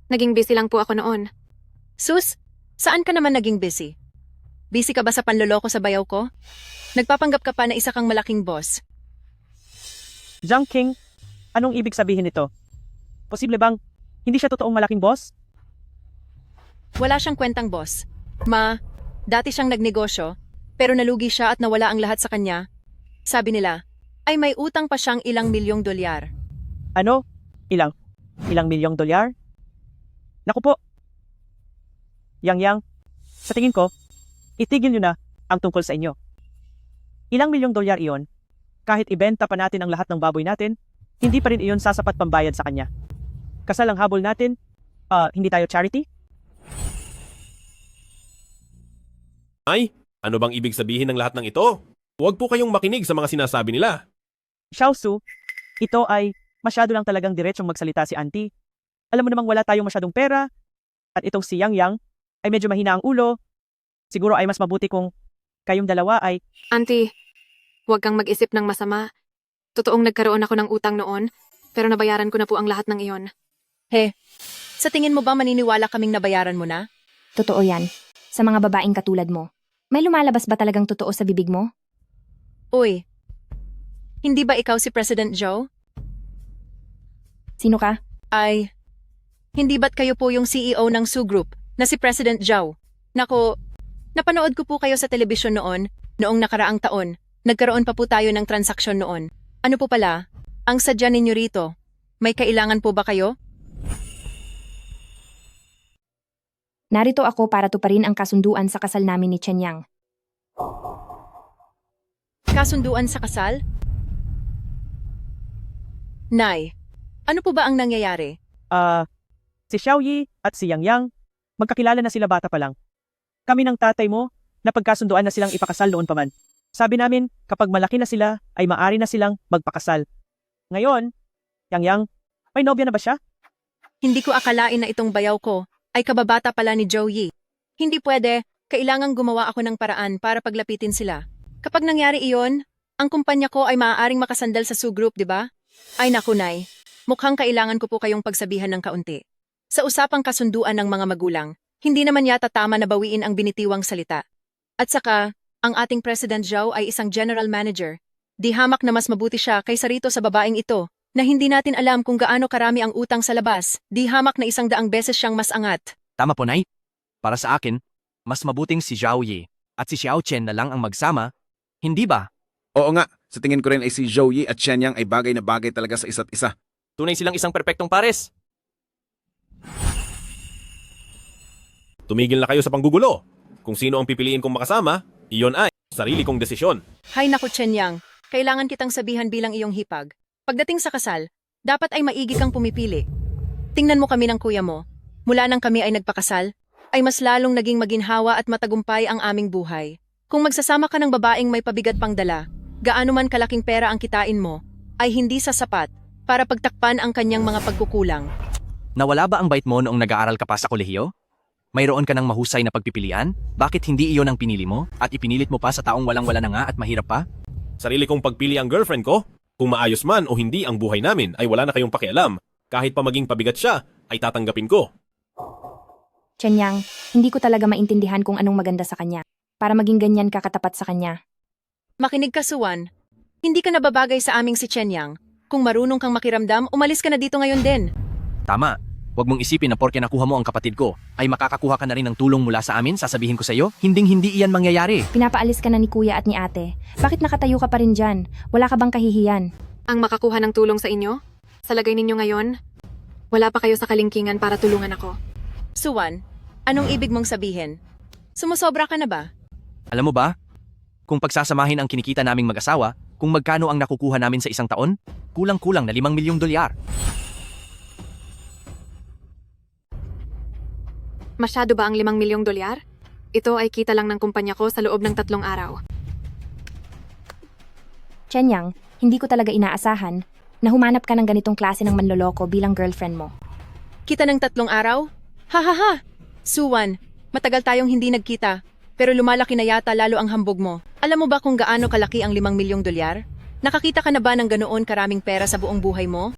Naging busy lang po ako noon.
Sus, saan ka naman naging busy? Busy ka ba sa panloloko sa bayaw ko? Nagpapanggap ka pa na isa kang malaking boss.
Jiangqing, anong ibig sabihin nito? Posible bang hindi siya totoong malaking boss?
Wala siyang kwentang boss. Ma, dati siyang nagnegosyo, pero nalugi siya at nawala ang lahat sa kanya. Sabi nila, ay may utang pa siyang ilang milyong dolyar.
Ano? Ilang milyong dolyar? Naku po. Yang, sa tingin ko, itigil nyo na ang tungkol sa inyo. Ilang milyong dolyar iyon, kahit ibenta pa natin ang lahat ng baboy natin, hindi pa rin iyon sasapat pambayad sa kanya. Kasal ang habol natin, hindi tayo charity?
Ay, ano bang ibig sabihin ng lahat ng ito? Huwag po kayong makinig sa mga sinasabi nila.
Xiaosu, ito ay masyado lang talagang diretsong magsalita si auntie. Alam mo namang wala tayong masyadong pera, at itong si Yang ay medyo mahina ang ulo. Siguro ay mas mabuti kung kayong dalawa ay...
Auntie, huwag kang mag-isip ng masama. Totoong nagkaroon ako ng utang noon, pero nabayaran ko na po ang lahat ng iyon.
He, sa tingin mo ba maniniwala kaming nabayaran mo na?
Totoo yan. Sa mga babaeng katulad mo. May lumalabas ba talagang totoo sa bibig mo?
Uy, hindi ba ikaw si President Zhou?
Sino ka?
Ay, hindi ba't kayo po yung CEO ng Su Group na si President Zhou? Nako, napanood ko po kayo sa telebisyon noong nakaraang taon. Nagkaroon pa po tayo ng transaksyon noon. Ano po pala, ang sadya ninyo rito, may kailangan po ba kayo?
Narito ako para tuparin ang kasunduan sa kasal namin ni Chen Yang.
Kasunduan sa kasal? Nay, ano po ba ang nangyayari?
Si Xiaoyi at si Yang, magkakilala na sila bata pa lang. Kami ng tatay mo Napagkasunduan na silang ipakasal noon pa man. Sabi namin, kapag malaki na sila, ay maaari na silang magpakasal. Ngayon, Yang, may nobya na ba siya?
Hindi ko akalain na itong bayaw ko ay kababata pala ni Joey. Hindi pwede, kailangang gumawa ako ng paraan para paglapitin sila. Kapag nangyari iyon, ang kumpanya ko ay maaaring makasandal sa Sue Group, di ba? Ay naku, Nay. Mukhang kailangan ko po kayong pagsabihan ng kaunti. Sa usapang kasunduan ng mga magulang, hindi naman yata tama na bawiin ang binitiwang salita. At saka, ang ating President Zhao ay isang general manager. Di hamak na mas mabuti siya kaysa rito sa babaeng ito, na hindi natin alam kung gaano karami ang utang sa labas. Di hamak na 100 beses siyang mas angat.
Tama po, Nay. Para sa akin, mas mabuting si Zhao Yi at si Xiao Chen na lang ang magsama. Hindi ba?
Oo nga, sa tingin ko rin ay si Zhou Yi at Chen Yang ay bagay na bagay talaga sa isa't isa.
Tunay silang isang perpektong pares.
Tumigil na kayo sa panggugulo. Kung sino ang pipiliin kong makasama, iyon ay sarili kong desisyon.
Hay naku, Chen Yang. Kailangan kitang sabihan bilang iyong hipag. Pagdating sa kasal, dapat ay maigi kang pumipili. Tingnan mo kami ng kuya mo. Mula nang kami ay nagpakasal, ay mas lalong naging maginhawa at matagumpay ang aming buhay. Kung magsasama ka ng babaeng may pabigat pang dala, gaano man kalaking pera ang kitain mo, ay hindi sasapat para pagtakpan ang kanyang mga pagkukulang.
Nawala ba ang bait mo noong nag-aaral ka pa sa kolehiyo? Mayroon ka ng mahusay na pagpipilian? Bakit hindi iyon ang pinili mo at ipinilit mo pa sa taong walang-wala na nga at mahirap pa?
Sarili kong pagpili ang girlfriend ko. Kung maayos man o hindi ang buhay namin ay wala na kayong pakialam. Kahit pa maging pabigat siya, ay tatanggapin ko.
Chen Yang, hindi ko talaga maintindihan kung anong maganda sa kanya. Para maging ganyan ka katapat sa kanya.
Makinig ka, Suwan. Hindi ka nababagay sa aming si Chen Yang. Kung marunong kang makiramdam, umalis ka na dito ngayon din.
Tama. Huwag mong isipin na porke nakuha mo ang kapatid ko, ay makakakuha ka na rin ng tulong mula sa amin, sasabihin ko sa iyo, hinding-hindi iyan mangyayari.
Pinapaalis ka na ni kuya at ni ate. Bakit nakatayo ka pa rin dyan? Wala ka bang kahihiyan?
Ang makakuha ng tulong sa inyo? Sa lagay ninyo ngayon? Wala pa kayo sa kalingkingan para tulungan ako.
Suwan, anong ibig mong sabihin? Sumusobra ka na ba?
Alam mo ba? Kung pagsasamahin ang kinikita naming mag-asawa, kung magkano ang nakukuha namin sa isang taon, kulang-kulang na $5 milyong.
Masyado ba ang $5 milyong? Ito ay kita lang ng kumpanya ko sa loob ng 3 araw.
Chen Yang, hindi ko talaga inaasahan na humanap ka ng ganitong klase ng manloloko bilang girlfriend mo.
Kita ng 3 araw? Ha ha ha! Suwan, matagal tayong hindi nagkita, pero lumalaki na yata lalo ang hambog mo. Alam mo ba kung gaano kalaki ang $5 milyong? Nakakita ka na ba ng ganoon karaming pera sa buong buhay mo?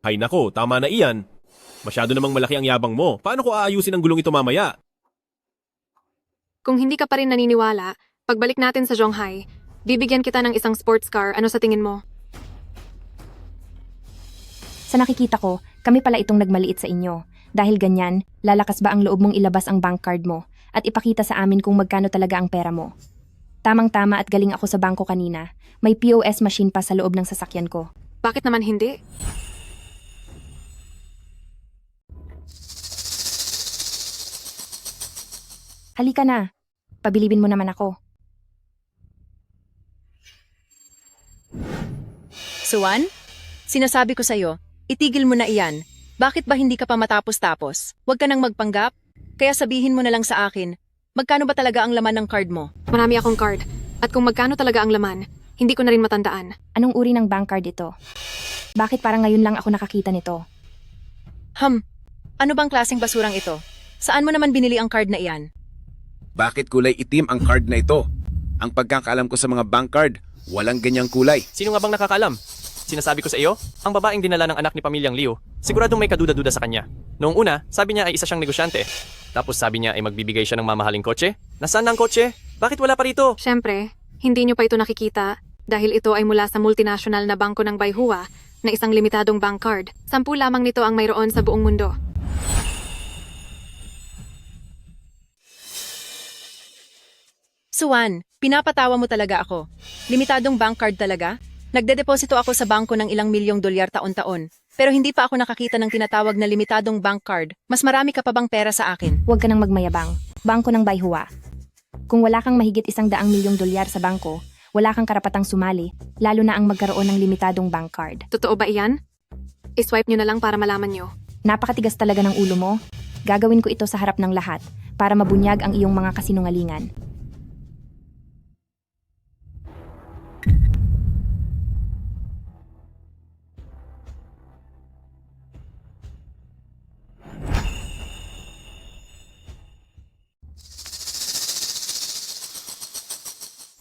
Hay nako, tama na iyan. Masyado namang malaki ang yabang mo. Paano ko aayusin ang gulong ito mamaya?
Kung hindi ka pa rin naniniwala, pagbalik natin sa Zhonghai, bibigyan kita ng isang sports car. Ano sa tingin mo?
Sa nakikita ko, kami pala itong nagmaliit sa inyo. Dahil ganyan, lalakas ba ang loob mong ilabas ang bank card mo at ipakita sa amin kung magkano talaga ang pera mo? Tamang-tama at galing ako sa bangko kanina. May POS machine pa sa loob ng sasakyan ko.
Bakit naman hindi?
Halika na. Pabilibin mo naman ako.
Suwan, sinasabi ko sa'yo, itigil mo na iyan. Bakit ba hindi ka pa matapos-tapos? Huwag ka nang magpanggap. Kaya sabihin mo na lang sa akin, magkano ba talaga ang laman ng card mo?
Marami akong card. At kung magkano talaga ang laman, hindi ko na rin matandaan.
Anong uri ng bank card ito? Bakit parang ngayon lang ako nakakita nito?
Ano bang klaseng basurang ito? Saan mo naman binili ang card na iyan?
Bakit kulay itim ang card na ito? Ang pagkakaalam ko sa mga bank card, walang ganyang kulay.
Sino nga bang nakakaalam? Sinasabi ko sa iyo, ang babaeng dinala ng anak ni pamilyang Liu, siguradong may kaduda-duda sa kanya. Noong una, sabi niya ay isa siyang negosyante. Tapos sabi niya ay magbibigay siya ng mamahaling kotse. Nasaan na ang kotse? Bakit wala pa rito?
Siyempre, hindi nyo pa ito nakikita dahil ito ay mula sa multinational na bangko ng Baihua na isang limitadong bank card. 10 lamang nito ang mayroon sa buong mundo.
Suwan, pinapatawa mo talaga ako. Limitadong bank card talaga? Nagdedeposito ako sa bangko ng $1 milyong taon-taon. Pero hindi pa ako nakakita ng tinatawag na limitadong bank card. Mas marami ka pa bang pera sa akin?
Huwag ka nang magmayabang. Bangko ng Baihua. Kung wala kang mahigit $100 milyong sa bangko, wala kang karapatang sumali, lalo na ang magkaroon ng limitadong bank card.
Totoo ba iyan? I-swipe nyo na lang para malaman nyo.
Napakatigas talaga ng ulo mo. Gagawin ko ito sa harap ng lahat para mabunyag ang iyong mga kasinungalingan.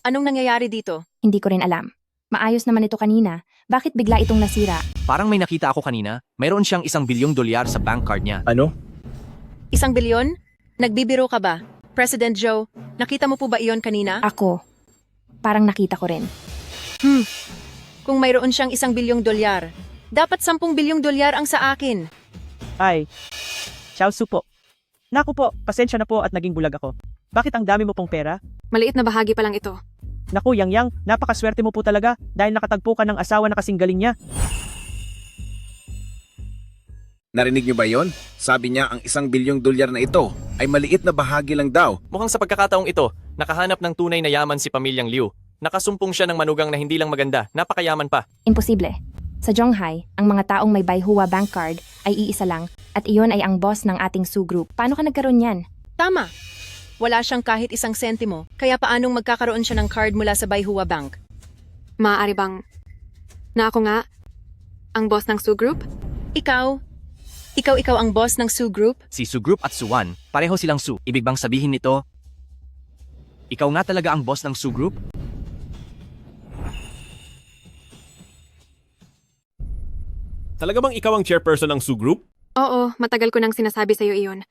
Anong nangyayari dito?
Hindi ko rin alam. Maayos naman ito kanina. Bakit bigla itong nasira?
Parang may nakita ako kanina. Mayroon siyang $1 billion sa bank card niya.
Ano?
1 bilyon? Nagbibiro ka ba? President Joe, nakita mo po ba iyon kanina?
Ako. Parang nakita ko rin.
Kung mayroon siyang $1 bilyong, dapat $10 bilyong ang sa akin.
Ay, Xiao Su po. Naku po, pasensya na po at naging bulag ako. Bakit ang dami mo pong pera?
Maliit na bahagi pa lang ito.
Naku, Yang, napakaswerte mo po talaga dahil nakatagpo ka ng asawa na kasing galing niya.
Narinig niyo ba yon? Sabi niya ang $1 bilyong na ito ay maliit na bahagi lang daw.
Mukhang sa pagkakataong ito, nakahanap ng tunay na yaman si pamilyang Liu. Nakasumpong siya ng manugang na hindi lang maganda, napakayaman pa.
Imposible. Sa Zhonghai, ang mga taong may Baihua bank card ay iisa lang at iyon ay ang boss ng ating Su Group. Paano ka nagkaroon yan?
Tama. Wala siyang kahit isang sentimo, kaya paanong magkakaroon siya ng card mula sa Baihua Bank?
Maaari bang na ako nga ang boss ng Su Group?
Ikaw ang boss ng Su Group?
Si Su Group at Suwan, pareho silang Su. Ibig bang sabihin nito, ikaw nga talaga ang boss ng Su Group?
Talaga bang ikaw ang chairperson ng Su Group?
Oo, matagal ko nang sinasabi sa'yo iyon.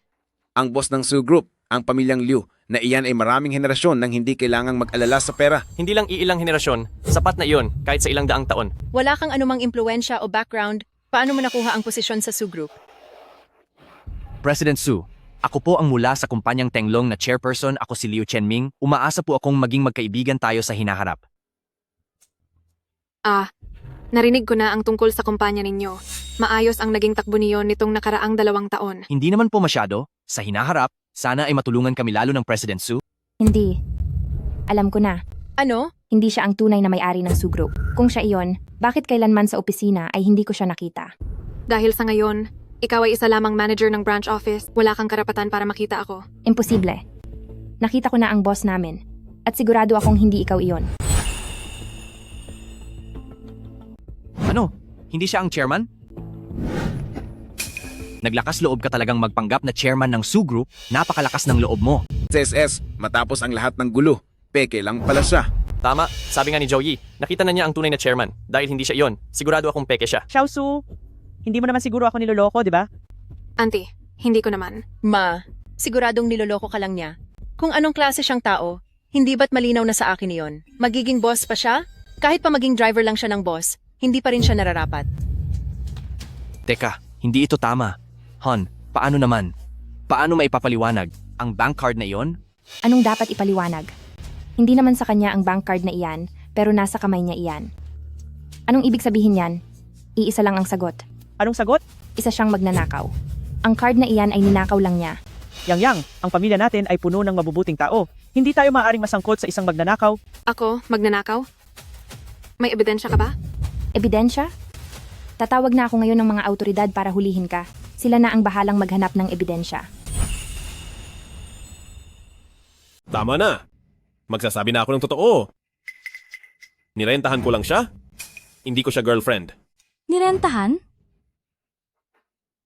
Ang boss ng Su Group, ang pamilyang Liu, na iyan ay maraming henerasyon nang hindi kailangang mag-alala sa pera.
Hindi lang iilang henerasyon, sapat na iyon kahit sa ilang daang taon.
Wala kang anumang impluensya o background, paano mo nakuha ang posisyon sa Su Group?
President Su, ako po ang mula sa kumpanyang Tenglong na chairperson, ako si Liu Chenming. Umaasa po akong maging magkaibigan tayo sa hinaharap.
Narinig ko na ang tungkol sa kumpanya ninyo. Maayos ang naging takbo niyo nitong nakaraang 2 taon.
Hindi naman po masyado. Sa hinaharap, sana ay matulungan kami lalo ng President Su.
Hindi. Alam ko na.
Ano?
Hindi siya ang tunay na may-ari ng Su Group. Kung siya iyon, bakit kailanman sa opisina ay hindi ko siya nakita?
Dahil sa ngayon, ikaw ay isa lamang manager ng branch office, wala kang karapatan para makita ako.
Imposible. Nakita ko na ang boss namin. At sigurado akong hindi ikaw iyon.
Ano? Hindi siya ang chairman? Naglakas loob ka talagang magpanggap na chairman ng Su Group, napakalakas ng loob mo.
SSS, matapos ang lahat ng gulo, peke lang pala siya.
Tama, sabi nga ni Joey, nakita na niya ang tunay na chairman. Dahil hindi siya iyon, sigurado akong peke siya.
Xiao Su, hindi mo naman siguro ako niloloko, di ba?
Auntie, hindi ko naman.
Ma, siguradong niloloko ka lang niya. Kung anong klase siyang tao, hindi ba't malinaw na sa akin iyon? Magiging boss pa siya? Kahit pa maging driver lang siya ng boss, hindi pa rin siya nararapat.
Teka, hindi ito tama. Hon, paano naman? Paano maipapaliwanag? Ang bank card na iyon?
Anong dapat ipaliwanag? Hindi naman sa kanya ang bank card na iyan, pero nasa kamay niya iyan. Anong ibig sabihin yan? Iisa lang ang sagot.
Anong sagot?
Isa siyang magnanakaw. Ang card na iyan ay ninakaw lang niya.
Yang, ang pamilya natin ay puno ng mabubuting tao. Hindi tayo maaaring masangkot sa isang magnanakaw.
Ako, magnanakaw? May ebidensya ka ba?
Ebidensya? Tatawag na ako ngayon ng mga autoridad para hulihin ka. Sila na ang bahalang maghanap ng ebidensya.
Tama na. Magsasabi na ako ng totoo. Nirentahan ko lang siya. Hindi ko siya girlfriend.
Nirentahan?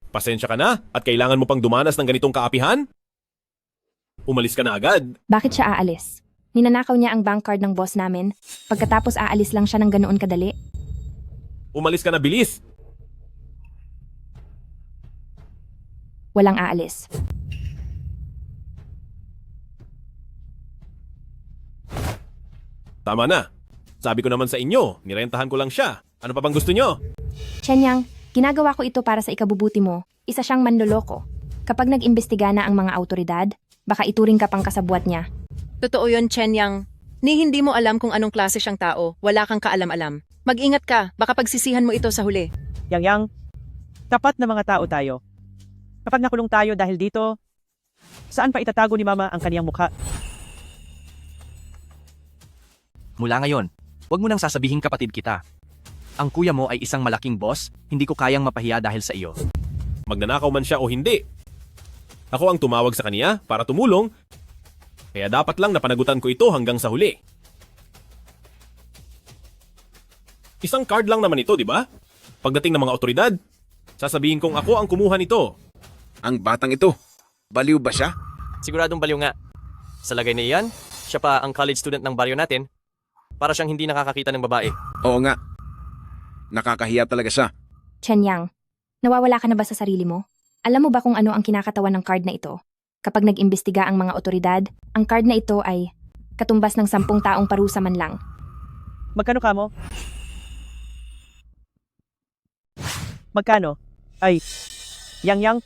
Pasensya ka na at kailangan mo pang dumanas ng ganitong kaapihan? Umalis ka na agad.
Bakit siya aalis? Ninanakaw niya ang bank card ng boss namin. Pagkatapos aalis lang siya ng ganoon kadali.
Umalis ka na bilis.
Walang aalis.
Tama na. Sabi ko naman sa inyo, nirentahan ko lang siya. Ano pa bang gusto nyo?
Chenyang, ginagawa ko ito para sa ikabubuti mo. Isa siyang manloloko. Kapag nag-imbestiga na ang mga autoridad, baka ituring ka pang kasabwat niya.
Totoo yun, Chenyang. Ni hindi mo alam kung anong klase siyang tao, wala kang kaalam-alam. Mag-ingat ka, baka pagsisihan mo ito sa huli.
Yang, tapat na mga tao tayo. Kapag nakulong tayo dahil dito, saan pa itatago ni Mama ang kaniyang mukha?
Mula ngayon, huwag mo nang sasabihin kapatid kita. Ang kuya mo ay isang malaking boss, hindi ko kayang mapahiya dahil sa iyo.
Magnanakaw man siya o hindi. Ako ang tumawag sa kaniya para tumulong, kaya dapat lang napanagutan ko ito hanggang sa huli. Isang card lang naman ito, di ba? Pagdating ng mga otoridad, sasabihin kong ako ang kumuha nito.
Ang batang ito, baliw ba siya?
Siguradong baliw nga. Sa lagay ni Ian, siya pa ang college student ng baryo natin. Para siyang hindi nakakakita ng babae.
Oo nga. Nakakahiya talaga siya.
Chen Yang, nawawala ka na ba sa sarili mo? Alam mo ba kung ano ang kinakatawan ng card na ito? Kapag nag-imbestiga ang mga otoridad, ang card na ito ay katumbas ng 10 taong parusa man lang.
Magkano ka mo? Magkano? Ay, Yang,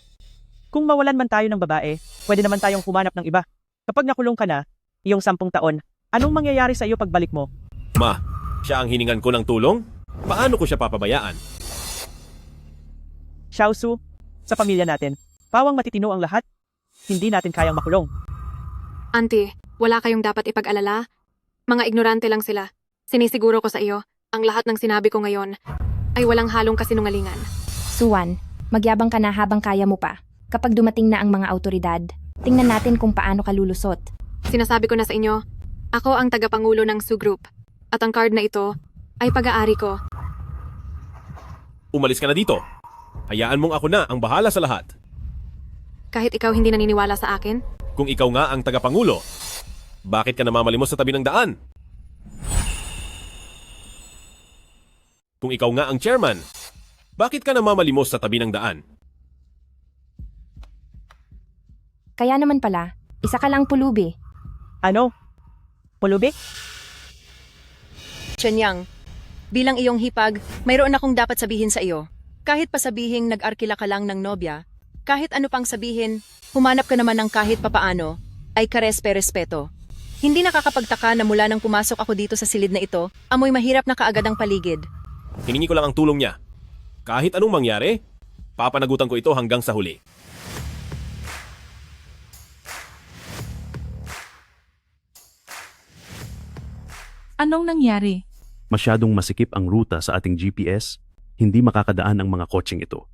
kung mawalan man tayo ng babae, pwede naman tayong humanap ng iba. Kapag nakulong ka na, iyong 10 taon, anong mangyayari sa iyo pagbalik mo?
Ma, siya ang hiningan ko ng tulong? Paano ko siya papabayaan?
Xiaosu, sa pamilya natin, pawang matitino ang lahat. Hindi natin kayang makulong.
Auntie, wala kayong dapat ipag-alala. Mga ignorante lang sila. Sinisiguro ko sa iyo, ang lahat ng sinabi ko ngayon ay walang halong kasinungalingan.
Suwan, magyabang ka na habang kaya mo pa. Kapag dumating na ang mga autoridad, tingnan natin kung paano ka lulusot.
Sinasabi ko na sa inyo, ako ang tagapangulo ng Su Group. At ang card na ito ay pag-aari ko.
Umalis ka na dito. Hayaan mong ako na ang bahala sa lahat.
Kahit ikaw hindi naniniwala sa akin,
Kung ikaw nga ang tagapangulo, bakit ka namamalimos sa tabi ng daan? Kung ikaw nga ang chairman, bakit ka namamalimos sa tabi ng daan?
Kaya naman pala, isa ka lang pulubi.
Ano? Pulubi?
Chen Yang, bilang iyong hipag, mayroon akong dapat sabihin sa iyo. Kahit pa sabihing nag-arkila ka lang ng nobya, kahit ano pang sabihin, humanap ka naman ng kahit papaano, ay karespe-respeto. Hindi nakakapagtaka na mula nang pumasok ako dito sa silid na ito, amoy mahirap na kaagad ang paligid.
Hiningi ko lang ang tulong niya. Kahit anong mangyari, papanagutan ko ito hanggang sa huli.
Anong nangyari?
Masyadong masikip ang ruta sa ating GPS, hindi makakadaan ang mga kotseng ito.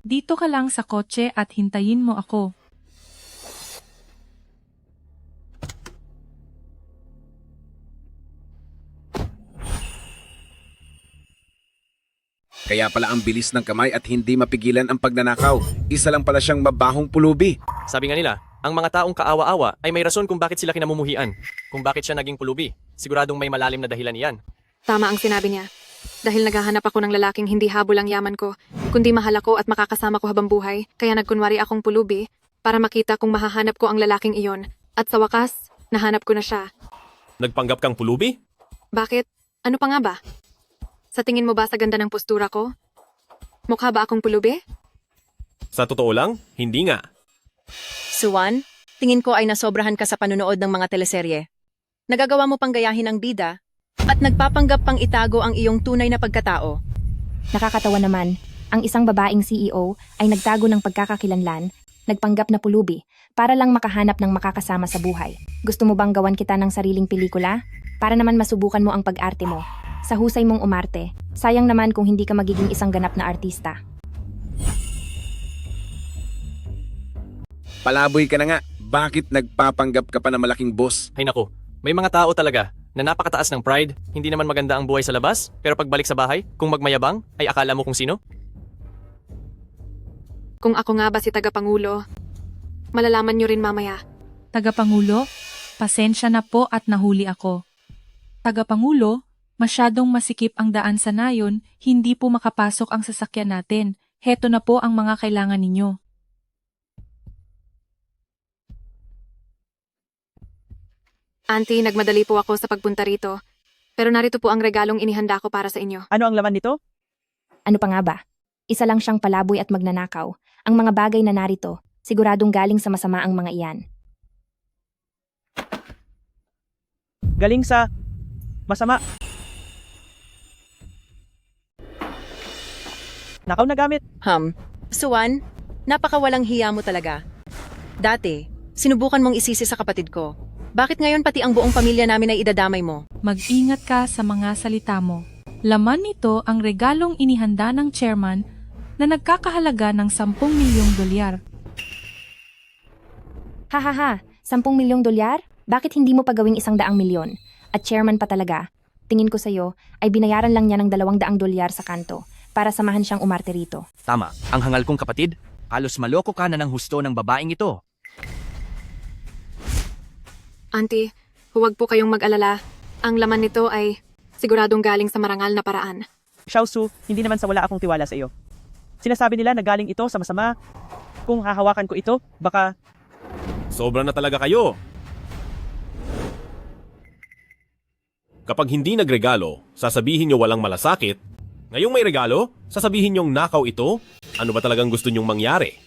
Dito ka lang sa kotse at hintayin mo ako.
Kaya pala ang bilis ng kamay at hindi mapigilan ang pagnanakaw. Isa lang pala siyang mabahong pulubi.
Sabi nga nila, ang mga taong kaawa-awa ay may rason kung bakit sila kinamumuhian. Kung bakit siya naging pulubi. Siguradong may malalim na dahilan iyan.
Tama ang sinabi niya. Dahil naghahanap ako ng lalaking hindi habol ang yaman ko, kundi mahal ako at makakasama ko habang buhay, kaya nagkunwari akong pulubi para makita kung mahahanap ko ang lalaking iyon. At sa wakas, nahanap ko na siya.
Nagpanggap kang pulubi?
Bakit? Ano pa nga ba? Sa tingin mo ba sa ganda ng postura ko? Mukha ba akong pulubi?
Sa totoo lang, hindi nga.
Suwan, tingin ko ay nasobrahan ka sa panunood ng mga teleserye. Nagagawa mo pang gayahin ang bida at nagpapanggap pang itago ang iyong tunay na pagkatao.
Nakakatawa naman, ang isang babaeng CEO ay nagtago ng pagkakakilanlan, nagpanggap na pulubi, para lang makahanap ng makakasama sa buhay. Gusto mo bang gawan kita ng sariling pelikula? Para naman masubukan mo ang pag-arte mo. Sa husay mong umarte, sayang naman kung hindi ka magiging isang ganap na artista.
Palaboy ka na nga. Bakit nagpapanggap ka pa na malaking boss?
Ay naku, may mga tao talaga na napakataas ng pride, hindi naman maganda ang buhay sa labas, pero pagbalik sa bahay, kung magmayabang, ay akala mo kung sino?
Kung ako nga ba si tagapangulo, malalaman niyo rin mamaya.
Tagapangulo, pasensya na po at nahuli ako. Tagapangulo, masyadong masikip ang daan sa nayon, hindi po makapasok ang sasakyan natin. Heto na po ang mga kailangan ninyo.
Auntie, nagmadali po ako sa pagpunta rito. Pero narito po ang regalong inihanda ko para sa inyo.
Ano ang laman nito?
Ano pa nga ba? Isa lang siyang palaboy at magnanakaw. Ang mga bagay na narito, siguradong galing sa masama ang mga iyan.
Galing sa masama. Nakaw na gamit.
Suwan, napakawalang hiya mo talaga. Dati, sinubukan mong isisi sa kapatid ko. Bakit ngayon pati ang buong pamilya namin ay idadamay mo?
Mag-ingat ka sa mga salita mo. Laman nito ang regalong inihanda ng chairman na nagkakahalaga ng 10 milyong dolyar.
Hahaha, 10 milyong dolyar? Bakit hindi mo pa gawing 100 milyon? At chairman pa talaga. Tingin ko sa'yo ay binayaran lang niya ng 200 dolyar sa kanto para samahan siyang umarte rito.
Tama, ang hangal kong kapatid, halos maloko ka na ng husto ng babaeng ito.
Auntie, huwag po kayong mag-alala. Ang laman nito ay siguradong galing sa marangal na paraan.
Xiaosu, hindi naman sa wala akong tiwala sa iyo. Sinasabi nila na galing ito sa masama. Kung hahawakan ko ito, baka...
Sobra na talaga kayo. Kapag hindi nagregalo, sasabihin nyo walang malasakit. Ngayong may regalo, sasabihin nyong nakaw ito? Ano ba talagang gusto nyong mangyari?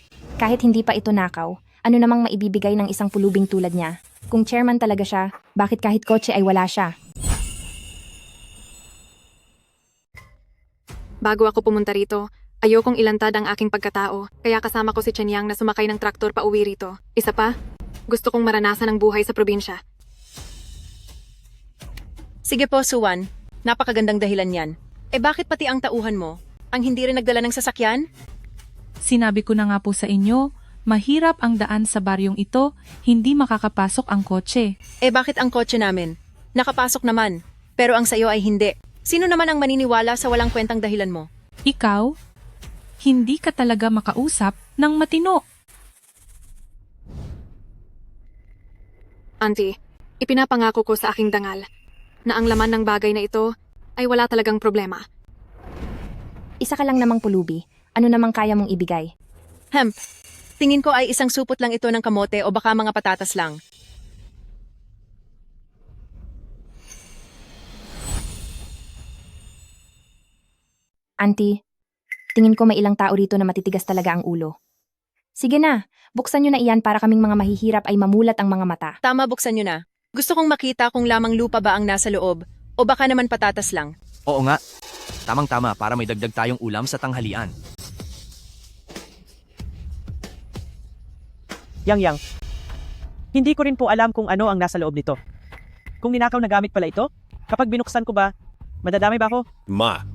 Kahit hindi pa ito nakaw, ano namang maibibigay ng isang pulubing tulad niya? Kung chairman talaga siya, bakit kahit kotse ay wala siya?
Bago ako pumunta rito, ayokong ilantad ang aking pagkatao, kaya kasama ko si Chenyang na sumakay ng traktor pa uwi rito. Isa pa, gusto kong maranasan ang buhay sa probinsya.
Sige po, Suwan. Napakagandang dahilan yan. Bakit pati ang tauhan mo? Ang hindi rin nagdala ng sasakyan?
Sinabi ko na nga po sa inyo, mahirap ang daan sa baryong ito, hindi makakapasok ang kotse.
Bakit ang kotse namin? Nakapasok naman. Pero ang sayo ay hindi. Sino naman ang maniniwala sa walang kwentang dahilan mo?
Ikaw, hindi ka talaga makausap ng matino.
Auntie, ipinapangako ko sa aking dangal na ang laman ng bagay na ito ay wala talagang problema.
Isa ka lang namang pulubi. Ano namang kaya mong ibigay?
Tingin ko ay isang supot lang ito ng kamote o baka mga patatas lang.
Auntie, tingin ko may ilang tao rito na matitigas talaga ang ulo. Sige na, buksan nyo na iyan para kaming mga mahihirap ay mamulat ang mga mata.
Tama, buksan nyo na. Gusto kong makita kung lamang lupa ba ang nasa loob o baka naman patatas lang.
Oo nga, tamang-tama para may dagdag tayong ulam sa tanghalian.
Yang, hindi ko rin po alam kung ano ang nasa loob nito. Kung ninakaw na gamit pala ito, kapag binuksan ko ba, madadamay ba ako?
Ma,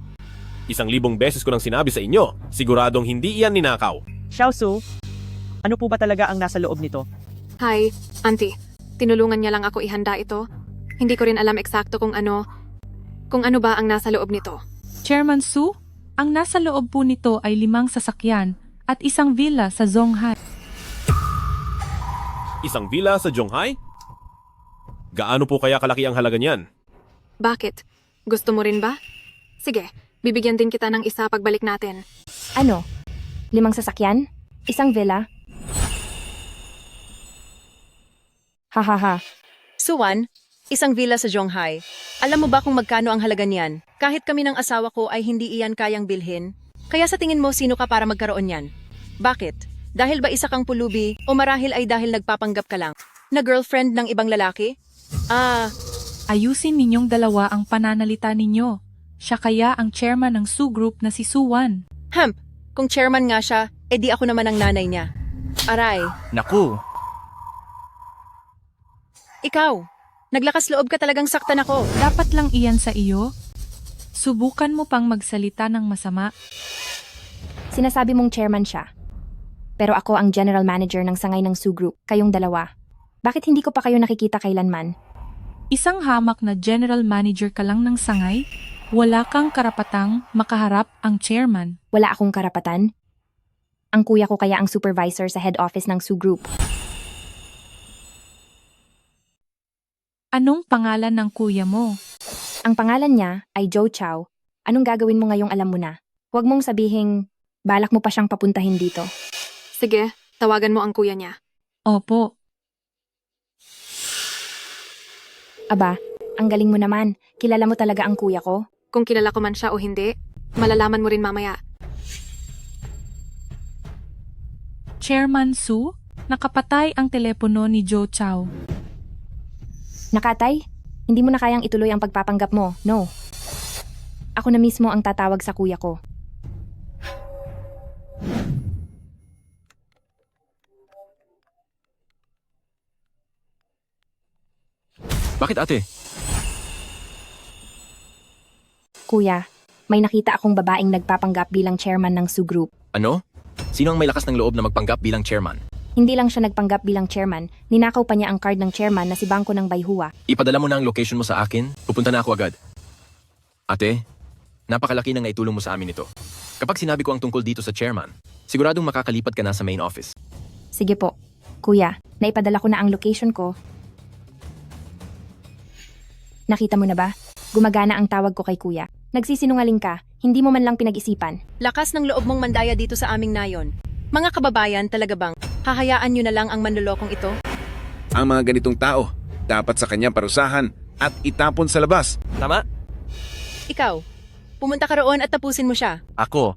1,000 beses ko nang sinabi sa inyo, siguradong hindi iyan ninakaw.
Xiaosu, ano po ba talaga ang nasa loob nito?
Hi, Auntie. Tinulungan niya lang ako ihanda ito. Hindi ko rin alam eksakto kung ano ba ang nasa loob nito.
Chairman Su, ang nasa loob po nito ay 5 sasakyan at isang villa sa Zhonghai.
Isang villa sa Zhonghai? Gaano po kaya kalaki ang halaga niyan?
Bakit? Gusto mo rin ba? Sige, bibigyan din kita ng isa pagbalik natin.
Ano? 5 sasakyan? Isang villa? Hahaha.
Suwan, isang villa sa Zhonghai. Alam mo ba kung magkano ang halaga niyan? Kahit kami ng asawa ko ay hindi iyan kayang bilhin. Kaya sa tingin mo sino ka para magkaroon niyan? Bakit? Dahil ba isa kang pulubi o marahil ay dahil nagpapanggap ka lang na girlfriend ng ibang lalaki?
Ayusin ninyong dalawa ang pananalita ninyo. Siya kaya ang chairman ng Su Group na si Suwan.
Kung chairman nga siya, edi ako naman ang nanay niya. Aray.
Naku,
Ikaw, naglakas loob ka talagang saktan ako.
Dapat lang iyan sa iyo. Subukan mo pang magsalita ng masama.
Sinasabi mong chairman siya. Pero ako ang general manager ng sangay ng Su Group, kayong dalawa. Bakit hindi ko pa kayo nakikita kailanman?
Isang hamak na general manager ka lang ng sangay? Wala kang karapatang makaharap ang chairman.
Wala akong karapatan? Ang kuya ko kaya ang supervisor sa head office ng Su Group.
Anong pangalan ng kuya mo?
Ang pangalan niya ay Joe Chow. Anong gagawin mo ngayong alam mo na? Huwag mong sabihing balak mo pa siyang papuntahin dito.
Sige, tawagan mo ang kuya niya.
Opo.
Aba, ang galing mo naman. Kilala mo talaga ang kuya ko?
Kung kilala ko man siya o hindi, malalaman mo rin mamaya.
Chairman Su, nakapatay ang telepono ni Joe Chow.
Nakatay? Hindi mo na kayang ituloy ang pagpapanggap mo, no? Ako na mismo ang tatawag sa kuya ko.
Bakit ate?
Kuya, May nakita akong babaeng nagpapanggap bilang chairman ng Su Group.
Ano? Sino ang may lakas ng loob na magpanggap bilang chairman?
Hindi lang siya nagpanggap bilang chairman, ninakaw pa niya ang card ng chairman na si Bangko ng Bayhua.
Ipadala mo na ang location mo sa akin, pupunta na ako agad. Ate, napakalaki ng naitulong mo sa amin ito. Kapag sinabi ko ang tungkol dito sa chairman, siguradong makakalipat ka na sa main office.
Sige po. Kuya, naipadala ko na ang location ko. Nakita mo na ba? Gumagana ang tawag ko kay kuya. Nagsisinungaling ka, hindi mo man lang pinag-isipan.
Lakas ng loob mong mandaya dito sa aming nayon. Mga kababayan, talaga bang hahayaan nyo na lang ang manlolokong ito?
Ang mga ganitong tao, dapat sa kanya parusahan at itapon sa labas.
Tama?
Ikaw, pumunta ka roon at tapusin mo siya.
Ako.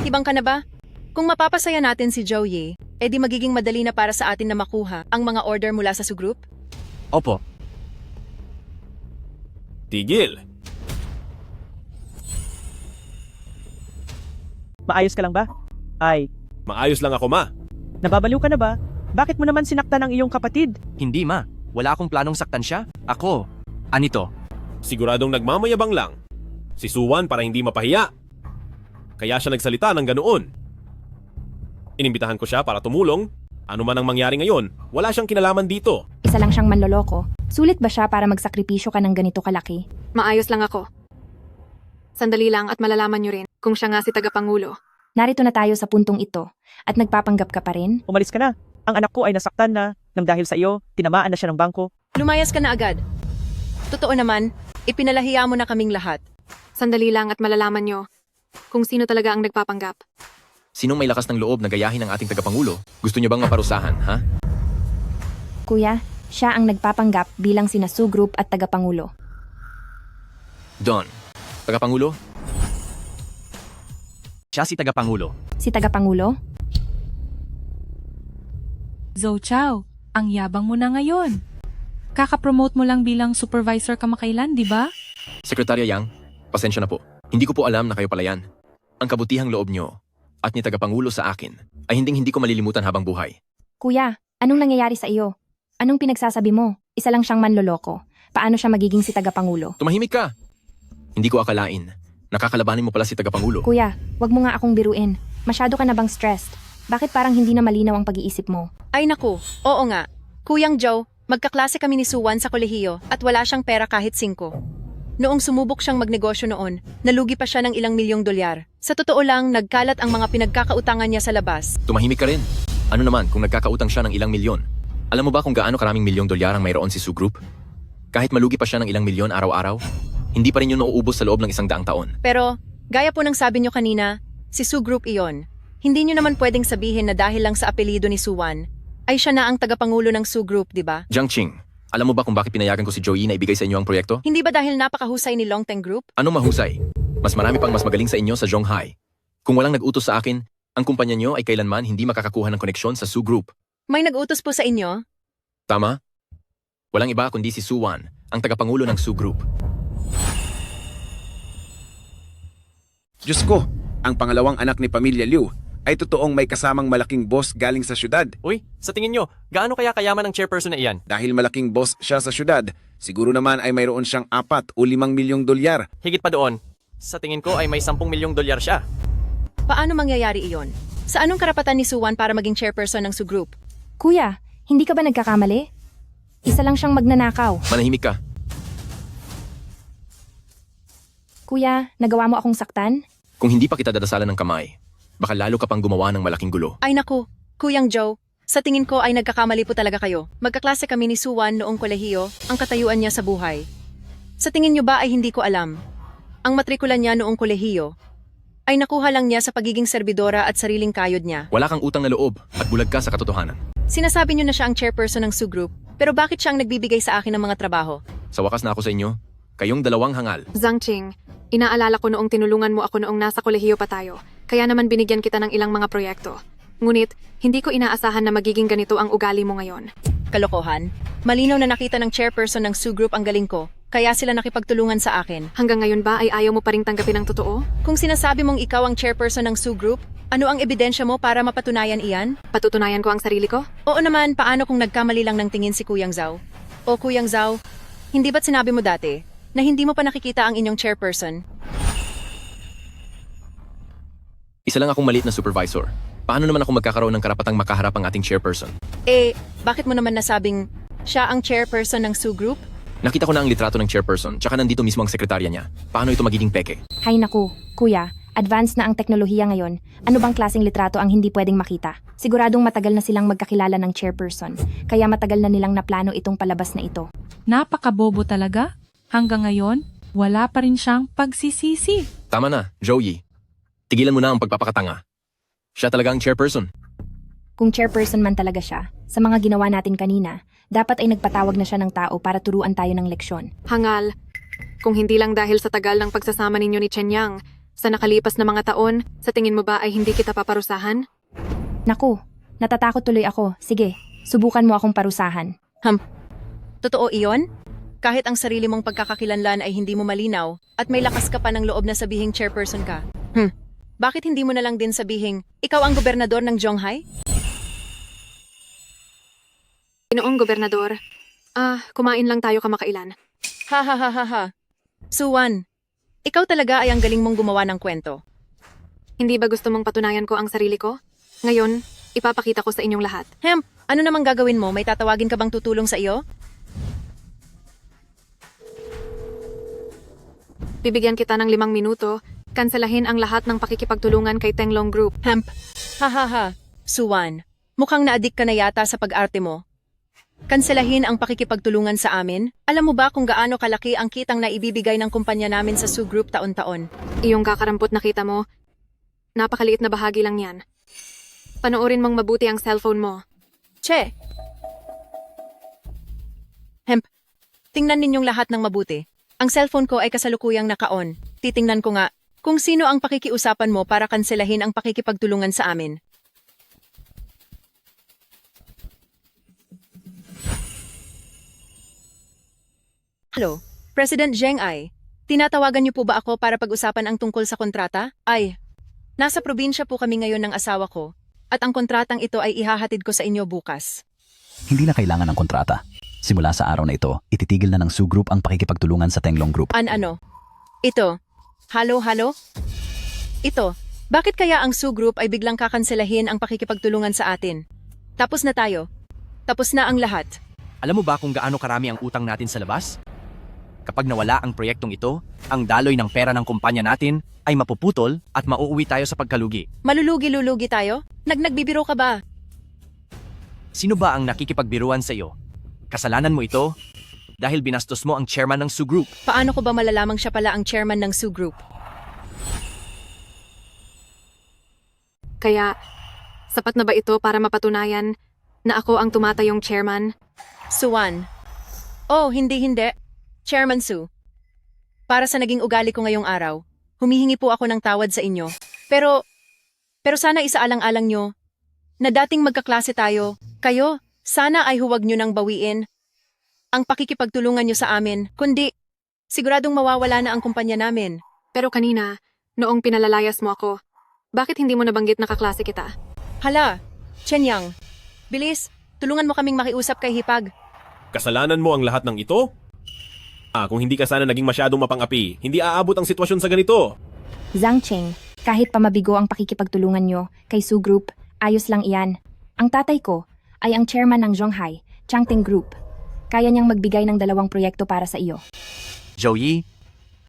Tibang ka na ba? Kung mapapasaya natin si Joey, edi magiging madali na para sa atin na makuha ang mga order mula sa Su Group?
Opo.
Tigil!
Maayos ka lang ba? Ay,
Maayos lang ako, ma.
nababaliw ka na ba? Bakit mo naman sinaktan ang iyong kapatid?
Hindi ma, wala akong planong saktan siya. Ako. Anito?
Siguradong nagmamayabang lang. Si Suwan para hindi mapahiya. Kaya siya nagsalita ng ganoon. Inimbitahan ko siya para tumulong. Ano man ang mangyari ngayon, wala siyang kinalaman dito.
Isa lang siyang manloloko. Sulit ba siya para magsakripisyo ka ng ganito kalaki?
Maayos lang ako. Sandali lang at malalaman nyo rin kung siya nga si tagapangulo.
Narito na tayo sa puntong ito. At nagpapanggap ka pa rin?
Umalis ka na. Ang anak ko ay nasaktan na nang dahil sa iyo, tinamaan na siya ng bangko.
Lumayas ka na agad. Totoo naman, ipinalahiya mo na kaming lahat.
Sandali lang at malalaman nyo kung sino talaga ang nagpapanggap.
Sinong may lakas ng loob na gayahin ang ating tagapangulo? Gusto niyo bang maparusahan, ha?
Kuya, siya ang nagpapanggap bilang sina Su Group at tagapangulo.
Don, tagapangulo?
Siya si tagapangulo.
Si tagapangulo?
Zhou Chao, ang yabang mo na ngayon. Kakapromote mo lang bilang supervisor kamakailan, di ba?
Sekretarya Yang, pasensya na po. Hindi ko po alam na kayo pala yan. Ang kabutihang loob niyo at ni tagapangulo sa akin ay hindi ko malilimutan habang buhay.
Kuya, anong nangyayari sa iyo? Anong pinagsasabi mo? Isa lang siyang manloloko. Paano siya magiging si tagapangulo?
Tumahimik ka! Hindi ko akalain. Nakakalabanin mo pala si tagapangulo.
Kuya, wag mo nga akong biruin. Masyado ka na bang stressed? Bakit parang hindi na malinaw ang pag-iisip mo?
Ay naku, oo nga. Kuyang Joe, magkaklase kami ni Suwan sa kolehiyo at wala siyang pera kahit 5. Noong sumubok siyang magnegosyo noon, nalugi pa siya ng ilang milyong dolyar. Sa totoo lang, nagkalat ang mga pinagkakautangan niya sa labas.
Tumahimik ka rin. Ano naman kung nagkakautang siya ng ilang milyon? Alam mo ba kung gaano karaming milyong dolyar ang mayroon si Su Group? Kahit malugi pa siya ng ilang milyon araw-araw, hindi pa rin yun nauubos sa loob ng 100 taon.
Pero, gaya po ng sabi niyo kanina, si Su Group iyon. Hindi niyo naman pwedeng sabihin na dahil lang sa apelyido ni Suwan, ay siya na ang tagapangulo ng Su Group, di ba?
Jiang Qing, alam mo ba kung bakit pinayagan ko si Joey na ibigay sa inyo ang proyekto?
Hindi ba dahil napakahusay ni Longteng Group?
Anong mahusay? Mas marami pang mas magaling sa inyo sa Zhonghai. Kung walang nag-utos sa akin, ang kumpanya niyo ay kailanman hindi makakakuha ng koneksyon sa Su Group.
May nag-utos po sa inyo?
Tama? Walang iba kundi si Suwan, ang tagapangulo ng Su Group.
Diyos ko, ang pangalawang anak ni Pamilya Liu ay totoong may kasamang malaking boss galing sa syudad.
Uy, sa tingin nyo, gaano kaya kayaman ang chairperson na iyan?
Dahil malaking boss siya sa syudad, siguro naman ay mayroon siyang 4 o 5 milyong dolyar.
Higit pa doon, sa tingin ko ay may 10 milyong dolyar siya.
Paano mangyayari iyon? Sa anong karapatan ni Suwan para maging chairperson ng Su Group?
Kuya, hindi ka ba nagkakamali? Isa lang siyang magnanakaw.
Manahimik ka.
Kuya, nagawa mo akong saktan?
Kung hindi pa kita dadasalan ng kamay, baka lalo ka pang gumawa ng malaking gulo.
Ay naku, Kuyang Joe, sa tingin ko ay nagkakamali po talaga kayo. Magkaklase kami ni Suwan noong kolehiyo, ang katayuan niya sa buhay. Sa tingin niyo ba ay hindi ko alam? Ang matrikula niya noong kolehiyo ay nakuha lang niya sa pagiging serbidora at sariling kayod niya.
Wala kang utang na loob at bulag ka sa katotohanan.
Sinasabi niyo na siya ang chairperson ng Su Group, pero bakit siya ang nagbibigay sa akin ng mga trabaho?
Sa wakas na ako sa inyo, kayong dalawang hangal.
Zhang Qing, inaalala ko noong tinulungan mo ako noong nasa kolehiyo pa tayo, kaya naman binigyan kita ng ilang mga proyekto. Ngunit, hindi ko inaasahan na magiging ganito ang ugali mo ngayon.
Kalokohan. Malinaw na nakita ng chairperson ng Su Group ang galing ko, kaya sila nakipagtulungan sa akin.
Hanggang ngayon ba ay ayaw mo pa ring tanggapin ang totoo?
Kung sinasabi mong ikaw ang chairperson ng Su Group, ano ang ebidensya mo para mapatunayan iyan?
Patutunayan ko ang sarili ko?
Oo naman, paano kung nagkamali lang ng tingin si Kuyang Zhao? O Kuyang Zhao, hindi ba't sinabi mo dati na hindi mo pa nakikita ang inyong chairperson?
Isa lang akong maliit na supervisor. Paano naman ako magkakaroon ng karapatang makaharap ang ating chairperson?
Bakit mo naman nasabing siya ang chairperson ng Sue Group?
Nakita ko na ang litrato ng chairperson, tsaka nandito mismo ang sekretarya niya. Paano ito magiging peke?
Hay naku, kuya, advanced na ang teknolohiya ngayon. Ano bang klaseng litrato ang hindi pwedeng makita? Siguradong matagal na silang magkakilala ng chairperson, kaya matagal na nilang naplano itong palabas na ito.
Napakabobo talaga. Hanggang ngayon, wala pa rin siyang pagsisisi.
Tama na, Joey. Tigilan mo na ang pagpapakatanga. Siya talaga ang chairperson.
Kung chairperson man talaga siya, sa mga ginawa natin kanina, dapat ay nagpatawag na siya ng tao para turuan tayo ng leksyon.
Hangal, kung hindi lang dahil sa tagal ng pagsasama ninyo ni Chen Yang, sa nakalipas na mga taon, sa tingin mo ba ay hindi kita paparusahan?
Naku, natatakot tuloy ako. Sige, subukan mo akong parusahan.
Totoo iyon? Kahit ang sarili mong pagkakakilanlan ay hindi mo malinaw at may lakas ka pa ng loob na sabihing chairperson ka. Bakit hindi mo na lang din sabihing, ikaw ang gobernador ng Zhonghai?
Ginoong gobernador, kumain lang tayo kamakailan.
Ha. Suwan, ikaw talaga ay ang galing mong gumawa ng kwento.
Hindi ba gusto mong patunayan ko ang sarili ko? Ngayon, ipapakita ko sa inyong lahat.
Ano namang gagawin mo? May tatawagin ka bang tutulong sa iyo?
Bibigyan kita ng 5 minuto, kanselahin ang lahat ng pakikipagtulungan kay Tenglong Group.
Ha. Suwan, mukhang naadik ka na yata sa pag-arte mo. Kanselahin ang pakikipagtulungan sa amin? Alam mo ba kung gaano kalaki ang kitang na ibibigay ng kumpanya namin sa Sue Group taon-taon?
Iyong kakarampot na kita mo, napakaliit na bahagi lang yan. Panoorin mong mabuti ang cellphone mo.
Che! Tingnan ninyong lahat ng mabuti. Ang cellphone ko ay kasalukuyang naka-on. Titingnan ko nga kung sino ang pakikiusapan mo para kanselahin ang pakikipagtulungan sa amin. Hello, President Zheng Ai. Tinatawagan niyo po ba ako para pag-usapan ang tungkol sa kontrata? Nasa probinsya po kami ngayon ng asawa ko at ang kontratang ito ay ihahatid ko sa inyo bukas.
Hindi na kailangan ng kontrata. Simula sa araw na ito, ititigil na ng Sue Group ang pakikipagtulungan sa Tenglong Group.
Ano? Ito. Halo? Ito. Bakit kaya ang Sue Group ay biglang kakanselahin ang pakikipagtulungan sa atin? Tapos na tayo. Tapos na ang lahat.
Alam mo ba kung gaano karami ang utang natin sa labas? Kapag nawala ang proyektong ito, ang daloy ng pera ng kumpanya natin ay mapuputol at mauuwi tayo sa pagkalugi.
Malulugi-lulugi tayo? Nagbibiro ka ba?
Sino ba ang nakikipagbiruan sa iyo? Kasalanan mo ito dahil binastos mo ang chairman ng Sue Group.
Paano ko ba malalamang siya pala ang chairman ng Sue Group?
Kaya, sapat na ba ito para mapatunayan na ako ang tumatayong chairman?
Suwan. Hindi. Chairman Sue. Para sa naging ugali ko ngayong araw, humihingi po ako ng tawad sa inyo. Pero sana isaalang-alang nyo na dating magkaklase tayo, kayo, sana ay huwag nyo nang bawiin ang pakikipagtulungan nyo sa amin, kundi siguradong mawawala na ang kumpanya namin.
Pero kanina, noong pinalalayas mo ako, bakit hindi mo nabanggit na kaklase kita?
Hala, Chen Yang, bilis, tulungan mo kaming makiusap kay Hipag.
Kasalanan mo ang lahat ng ito? Kung hindi ka sana naging masyadong mapang-api, hindi aabot ang sitwasyon sa ganito.
Zhang Cheng, kahit pa mabigo ang pakikipagtulungan nyo kay Sue Group, ayos lang iyan. Ang tatay ko ay ang chairman ng Zhonghai, Changting Group. Kaya niyang magbigay ng 2 proyekto para sa iyo.
Joey,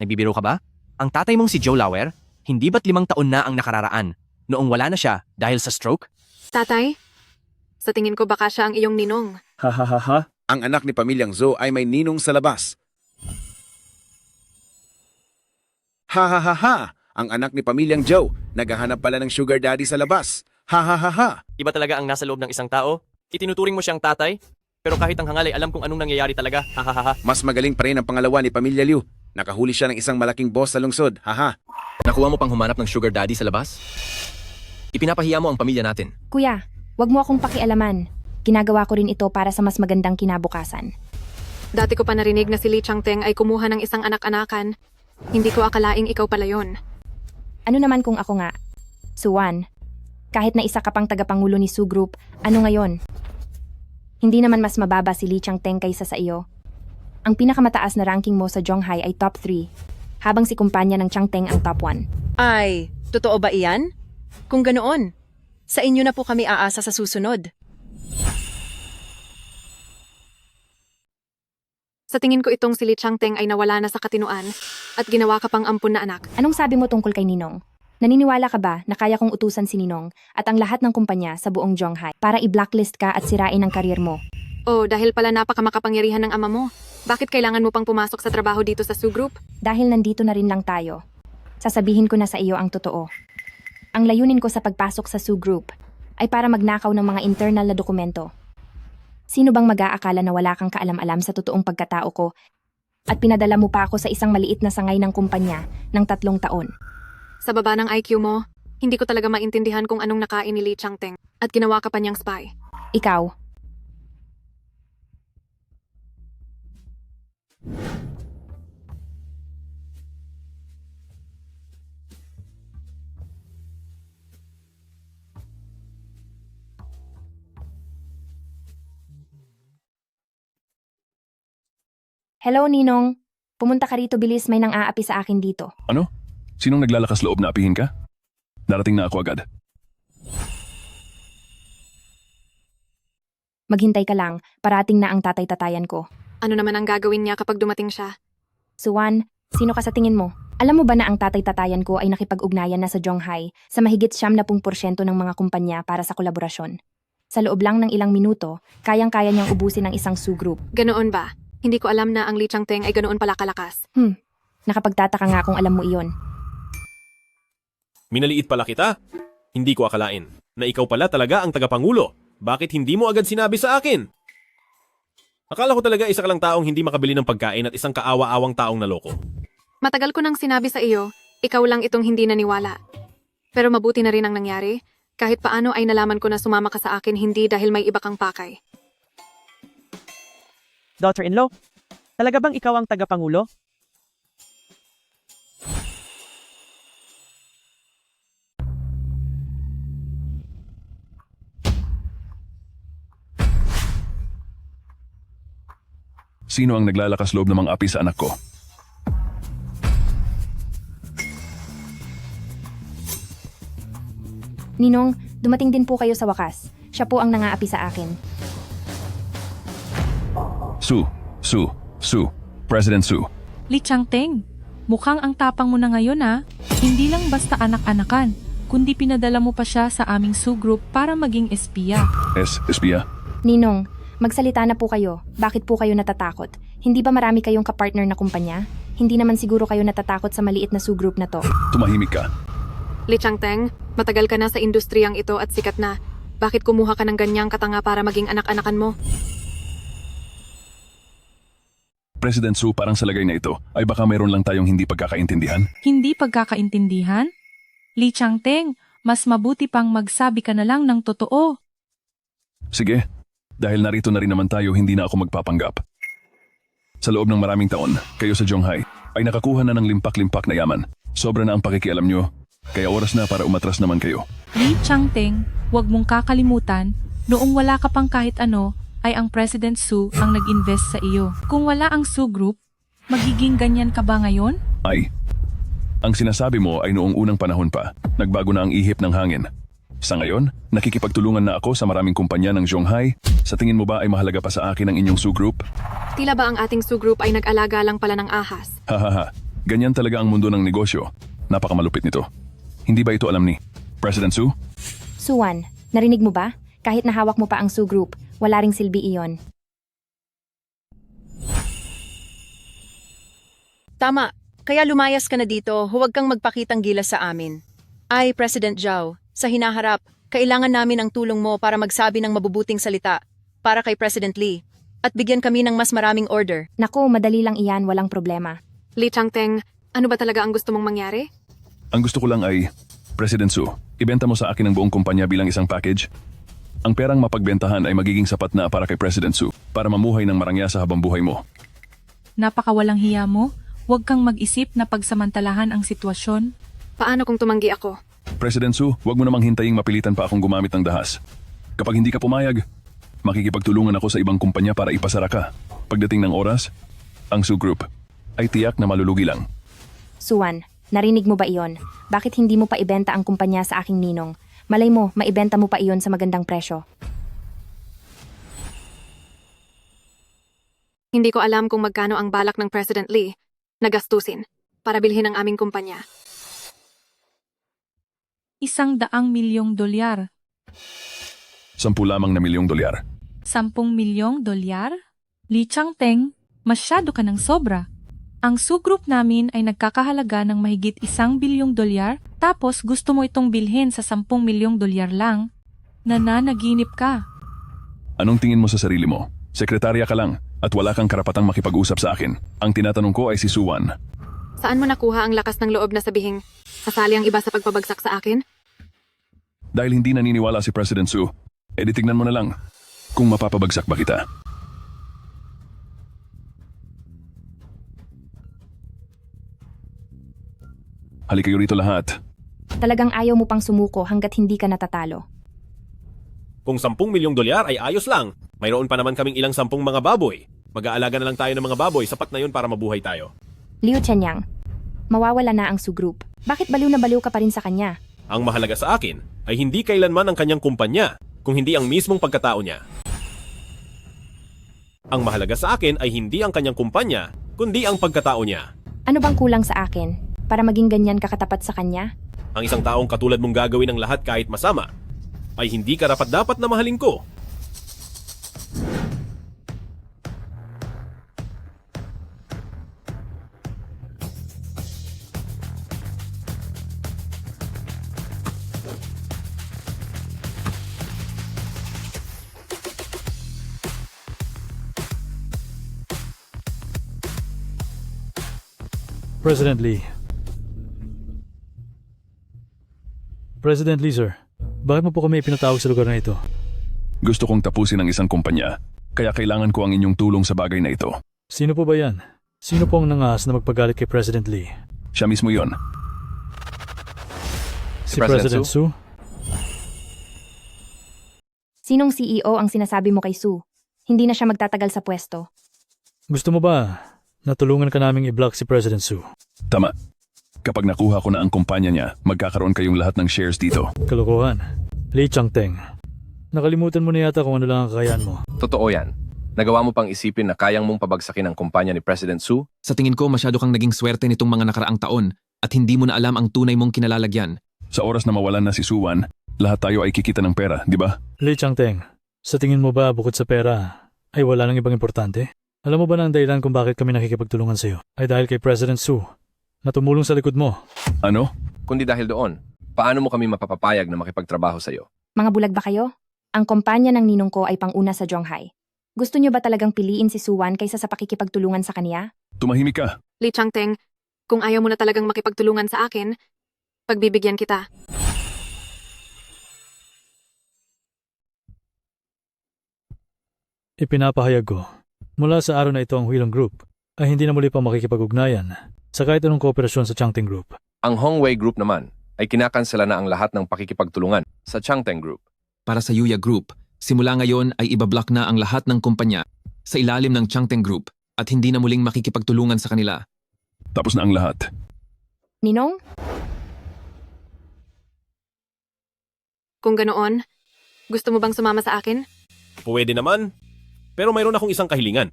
nagbibiro ka ba? Ang tatay mong si Joe Lauer, hindi ba't 5 taon na ang nakararaan noong wala na siya dahil sa stroke?
Tatay, sa tingin ko baka siya ang iyong ninong.
Ha. Ang anak ni pamilyang Zhou ay may ninong sa labas. Ha. Ang anak ni pamilyang Zhou, naghahanap pala ng sugar daddy sa labas. Ha.
Iba talaga ang nasa loob ng isang tao. Itinuturing mo siyang tatay, pero kahit ang hangal ay alam kung anong nangyayari talaga. Ha.
Mas magaling pa rin ang pangalawa ni pamilya Liu. Nakahuli siya ng isang malaking boss sa lungsod. Ha.
Nakuha mo pang humanap ng sugar daddy sa labas? Ipinapahiya mo ang pamilya natin.
Kuya, wag mo akong pakialaman. Ginagawa ko rin ito para sa mas magandang kinabukasan.
Dati ko pa narinig na si Li Changteng ay kumuha ng isang anak-anakan. Hindi ko akalaing ikaw pala yon.
Ano naman kung ako nga? Suwan, kahit na isa ka pang tagapangulo ni Sue Group, ano ngayon? Hindi naman mas mababa si Li Changteng kaysa sa iyo. Ang pinakamataas na ranking mo sa Zhonghai ay top 3, habang si kumpanya ng Changteng ang top 1.
Ay, totoo ba iyan? Kung ganoon, sa inyo na po kami aasa sa susunod.
Sa tingin ko itong si Li Changteng ay nawala na sa katinuan at ginawa ka pang ampun na anak.
Anong sabi mo tungkol kay Ninong? Naniniwala ka ba na kaya kong utusan si Ninong at ang lahat ng kumpanya sa buong Zhonghai para i-blacklist ka at sirain ang karir mo?
Oh, dahil pala napakamakapangyarihan ng ama mo. Bakit kailangan mo pang pumasok sa trabaho dito sa Su Group?
Dahil nandito na rin lang tayo. Sasabihin ko na sa iyo ang totoo. Ang layunin ko sa pagpasok sa Su Group ay para magnakaw ng mga internal na dokumento. Sino bang mag-aakala na wala kang kaalam-alam sa totoong pagkatao ko at pinadala mo pa ako sa isang maliit na sangay ng kumpanya ng 3 taon?
Sa baba ng IQ mo, hindi ko talaga maintindihan kung anong nakain ni Li Changteng at ginawa ka pa niyang spy.
Ikaw. Hello, Ninong. Pumunta ka rito bilis, may nang aapi sa akin dito.
Ano? Sinong naglalakas loob na apihin ka? Darating na ako agad.
Maghintay ka lang, parating na ang tatay-tatayan ko.
Ano naman ang gagawin niya kapag dumating siya?
Suwan, sino ka sa tingin mo? Alam mo ba na ang tatay-tatayan ko ay nakipag-ugnayan na sa Zhonghai sa mahigit 70% ng mga kumpanya para sa kolaborasyon? Sa loob lang ng ilang minuto, kayang-kaya niyang ubusin ang isang Su Group.
Ganoon ba? Hindi ko alam na ang Li Changteng ay ganoon pala kalakas.
Nakapagtataka nga kung alam mo iyon.
Minaliit pala kita? Hindi ko akalain na ikaw pala talaga ang tagapangulo. Bakit hindi mo agad sinabi sa akin? Akala ko talaga isa ka lang taong hindi makabili ng pagkain at isang kaawa-awang taong naloko.
Matagal ko nang sinabi sa iyo, ikaw lang itong hindi naniwala. Pero mabuti na rin ang nangyari. Kahit paano ay nalaman ko na sumama ka sa akin hindi dahil may iba kang pakay.
Daughter-in-law, talaga bang ikaw ang tagapangulo?
Sino ang naglalakas loob ng mga api sa anak ko?
Ninong, dumating din po kayo sa wakas. Siya po ang nangaapi sa akin.
President Su.
Li Changteng, mukhang ang tapang mo na ngayon Hindi lang basta anak-anakan, kundi pinadala mo pa siya sa aming Su Group para maging espiya.
Espiya?
Ninong, magsalita na po kayo. Bakit po kayo natatakot? Hindi ba marami kayong kapartner na kumpanya? Hindi naman siguro kayo natatakot sa maliit na Su Group na to.
Tumahimik ka.
Li Changteng, matagal ka na sa industriyang ito at sikat na. Bakit kumuha ka ng ganyang katanga para maging anak-anakan mo?
President Su, parang sa lagay na ito ay baka mayroon lang tayong hindi pagkakaintindihan.
Hindi pagkakaintindihan? Li Changteng, mas mabuti pang magsabi ka na lang ng totoo.
Sige, dahil narito na rin naman tayo, hindi na ako magpapanggap. Sa loob ng maraming taon, kayo sa Zhonghai ay nakakuha na ng limpak-limpak na yaman. Sobra na ang pakikialam nyo, kaya oras na para umatras naman kayo.
Li Changteng, huwag mong kakalimutan, noong wala ka pang kahit ano, ay ang President Su ang nag-invest sa iyo. Kung wala ang Su Group, magiging ganyan ka ba ngayon?
Ang sinasabi mo ay noong unang panahon pa, nagbago na ang ihip ng hangin. Sa ngayon, nakikipagtulungan na ako sa maraming kumpanya ng Zhonghai. Sa tingin mo ba ay mahalaga pa sa akin ang inyong Su Group?
Tila ba ang ating Su Group ay nag-alaga lang pala ng ahas?
Hahaha, ganyan talaga ang mundo ng negosyo. Napakamalupit nito. Hindi ba ito alam ni President Su?
Suwan, narinig mo ba? Kahit nahawak mo pa ang Su Group, wala ring silbi iyon.
Tama, kaya lumayas ka na dito, huwag kang magpakitang gilas sa amin. Ay, President Zhao, sa hinaharap, kailangan namin ang tulong mo para magsabi ng mabubuting salita para kay President Lee at bigyan kami ng mas maraming order.
Naku, madali lang iyan, walang problema.
Li Changteng, ano ba talaga ang gusto mong mangyari?
Ang gusto ko lang ay, President Su, ibenta mo sa akin ang buong kumpanya bilang isang package. Ang perang mapagbentahan ay magiging sapat na para kay President Su para mamuhay ng marangya sa habang buhay mo.
Napakawalang hiya mo, huwag kang mag-isip na pagsamantalahan ang sitwasyon.
Paano kung tumanggi ako?
President Su, huwag mo namang hintaying mapilitan pa akong gumamit ng dahas. Kapag hindi ka pumayag, makikipagtulungan ako sa ibang kumpanya para ipasara ka. Pagdating ng oras, Ang Su Group ay tiyak na malulugi lang.
Suwan, narinig mo ba iyon? Bakit hindi mo pa ibenta ang kumpanya sa aking ninong? Malay mo, maibenta mo pa iyon sa magandang presyo.
Hindi ko alam kung magkano ang balak ng President Lee na gastusin para bilhin ang aming kumpanya.
$100 milyong.
10 lamang na milyong dolyar.
$10 milyong? Lee Changteng, masyado ka ng sobra. Ang Su Group namin ay nagkakahalaga ng mahigit $1 bilyong, tapos gusto mo itong bilhin sa $10 milyong lang? Nananaginip ka.
Anong tingin mo sa sarili mo? Sekretarya ka lang at wala kang karapatang makipag-usap sa akin. Ang tinatanong ko ay si Suwan.
Saan mo nakuha ang lakas ng loob na sabihing sasali ang iba sa pagpabagsak sa akin?
Dahil hindi naniniwala si President Su, edi tignan mo na lang kung mapapabagsak ba kita. Halika kayo rito lahat.
Talagang ayaw mo pang sumuko hanggat hindi ka natatalo.
Kung 10 milyong dolyar ay ayos lang. Mayroon pa naman kaming ilang 10 mga baboy. Mag-aalaga na lang tayo ng mga baboy, sapat na yun para mabuhay tayo.
Liu Chenyang, mawawala na ang Su Group. Bakit baliw na baliw ka pa rin sa kanya?
Ang mahalaga sa akin ay hindi kailanman ang kanyang kumpanya, kung hindi ang mismong pagkatao niya. Ang mahalaga sa akin ay hindi ang kanyang kumpanya, kundi ang pagkatao niya.
Ano bang kulang sa akin para maging ganyan kakatapat sa kanya?
Ang isang taong katulad mong gagawin ang lahat kahit masama, ay hindi karapat-dapat na mahalin ko.
President Lee. President Lee, sir. Bakit mo po kami pinatawag sa lugar na ito?
Gusto kong tapusin ang isang kumpanya, kaya kailangan ko ang inyong tulong sa bagay na ito.
Sino po ba yan? Sino po ang nangahas na magpagalit kay President Lee?
Siya mismo yon.
Si President Su?
Sinong CEO ang sinasabi mo kay Su? Hindi na siya magtatagal sa pwesto.
Gusto mo ba natulungan ka naming i-block si President Su?
Tama. Kapag nakuha ko na ang kumpanya niya, magkakaroon kayong lahat ng shares dito.
Kalokohan. Lee Changteng. Nakalimutan mo na yata kung ano lang ang kakayahan mo.
Totoo yan. Nagawa mo pang isipin na kayang mong pabagsakin ang kumpanya ni President Su?
Sa tingin ko masyado kang naging swerte nitong mga nakaraang taon at hindi mo na alam ang tunay mong kinalalagyan.
Sa oras na mawalan na si Suwan, lahat tayo ay kikita ng pera, di ba?
Lee Changteng, sa tingin mo ba bukod sa pera ay wala nang ibang importante? Alam mo ba na ang dahilan kung bakit kami nakikipagtulungan sa iyo ay dahil kay President Su na tumulong sa likod mo?
Ano?
Kundi dahil doon, paano mo kami mapapapayag na makipagtrabaho sa iyo?
Mga bulag ba kayo? Ang kumpanya ng ninong ko ay panguna sa Zhonghai. Gusto niyo ba talagang piliin si Suwan kaysa sa pakikipagtulungan sa kanya?
Tumahimik ka.
Lee Changteng, kung ayaw mo na talagang makipagtulungan sa akin, pagbibigyan kita.
Ipinapahayag ko, mula sa araw na ito ang Huilong Group ay hindi na muli pa makikipag-ugnayan sa kahit anong kooperasyon sa Changteng Group.
Ang Hongwei Group naman ay kinakansela na ang lahat ng pakikipagtulungan sa Changteng Group.
Para sa Yuya Group, simula ngayon ay ibablock na ang lahat ng kumpanya sa ilalim ng Changteng Group at hindi na muling makikipagtulungan sa kanila.
Tapos na ang lahat.
Ninong?
Kung ganoon, gusto mo bang sumama sa akin?
Pwede naman, pero mayroon akong isang kahilingan.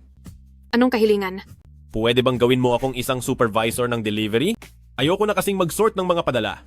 Anong kahilingan?
Pwede bang gawin mo akong isang supervisor ng delivery? Ayoko na kasing mag-sort ng mga padala.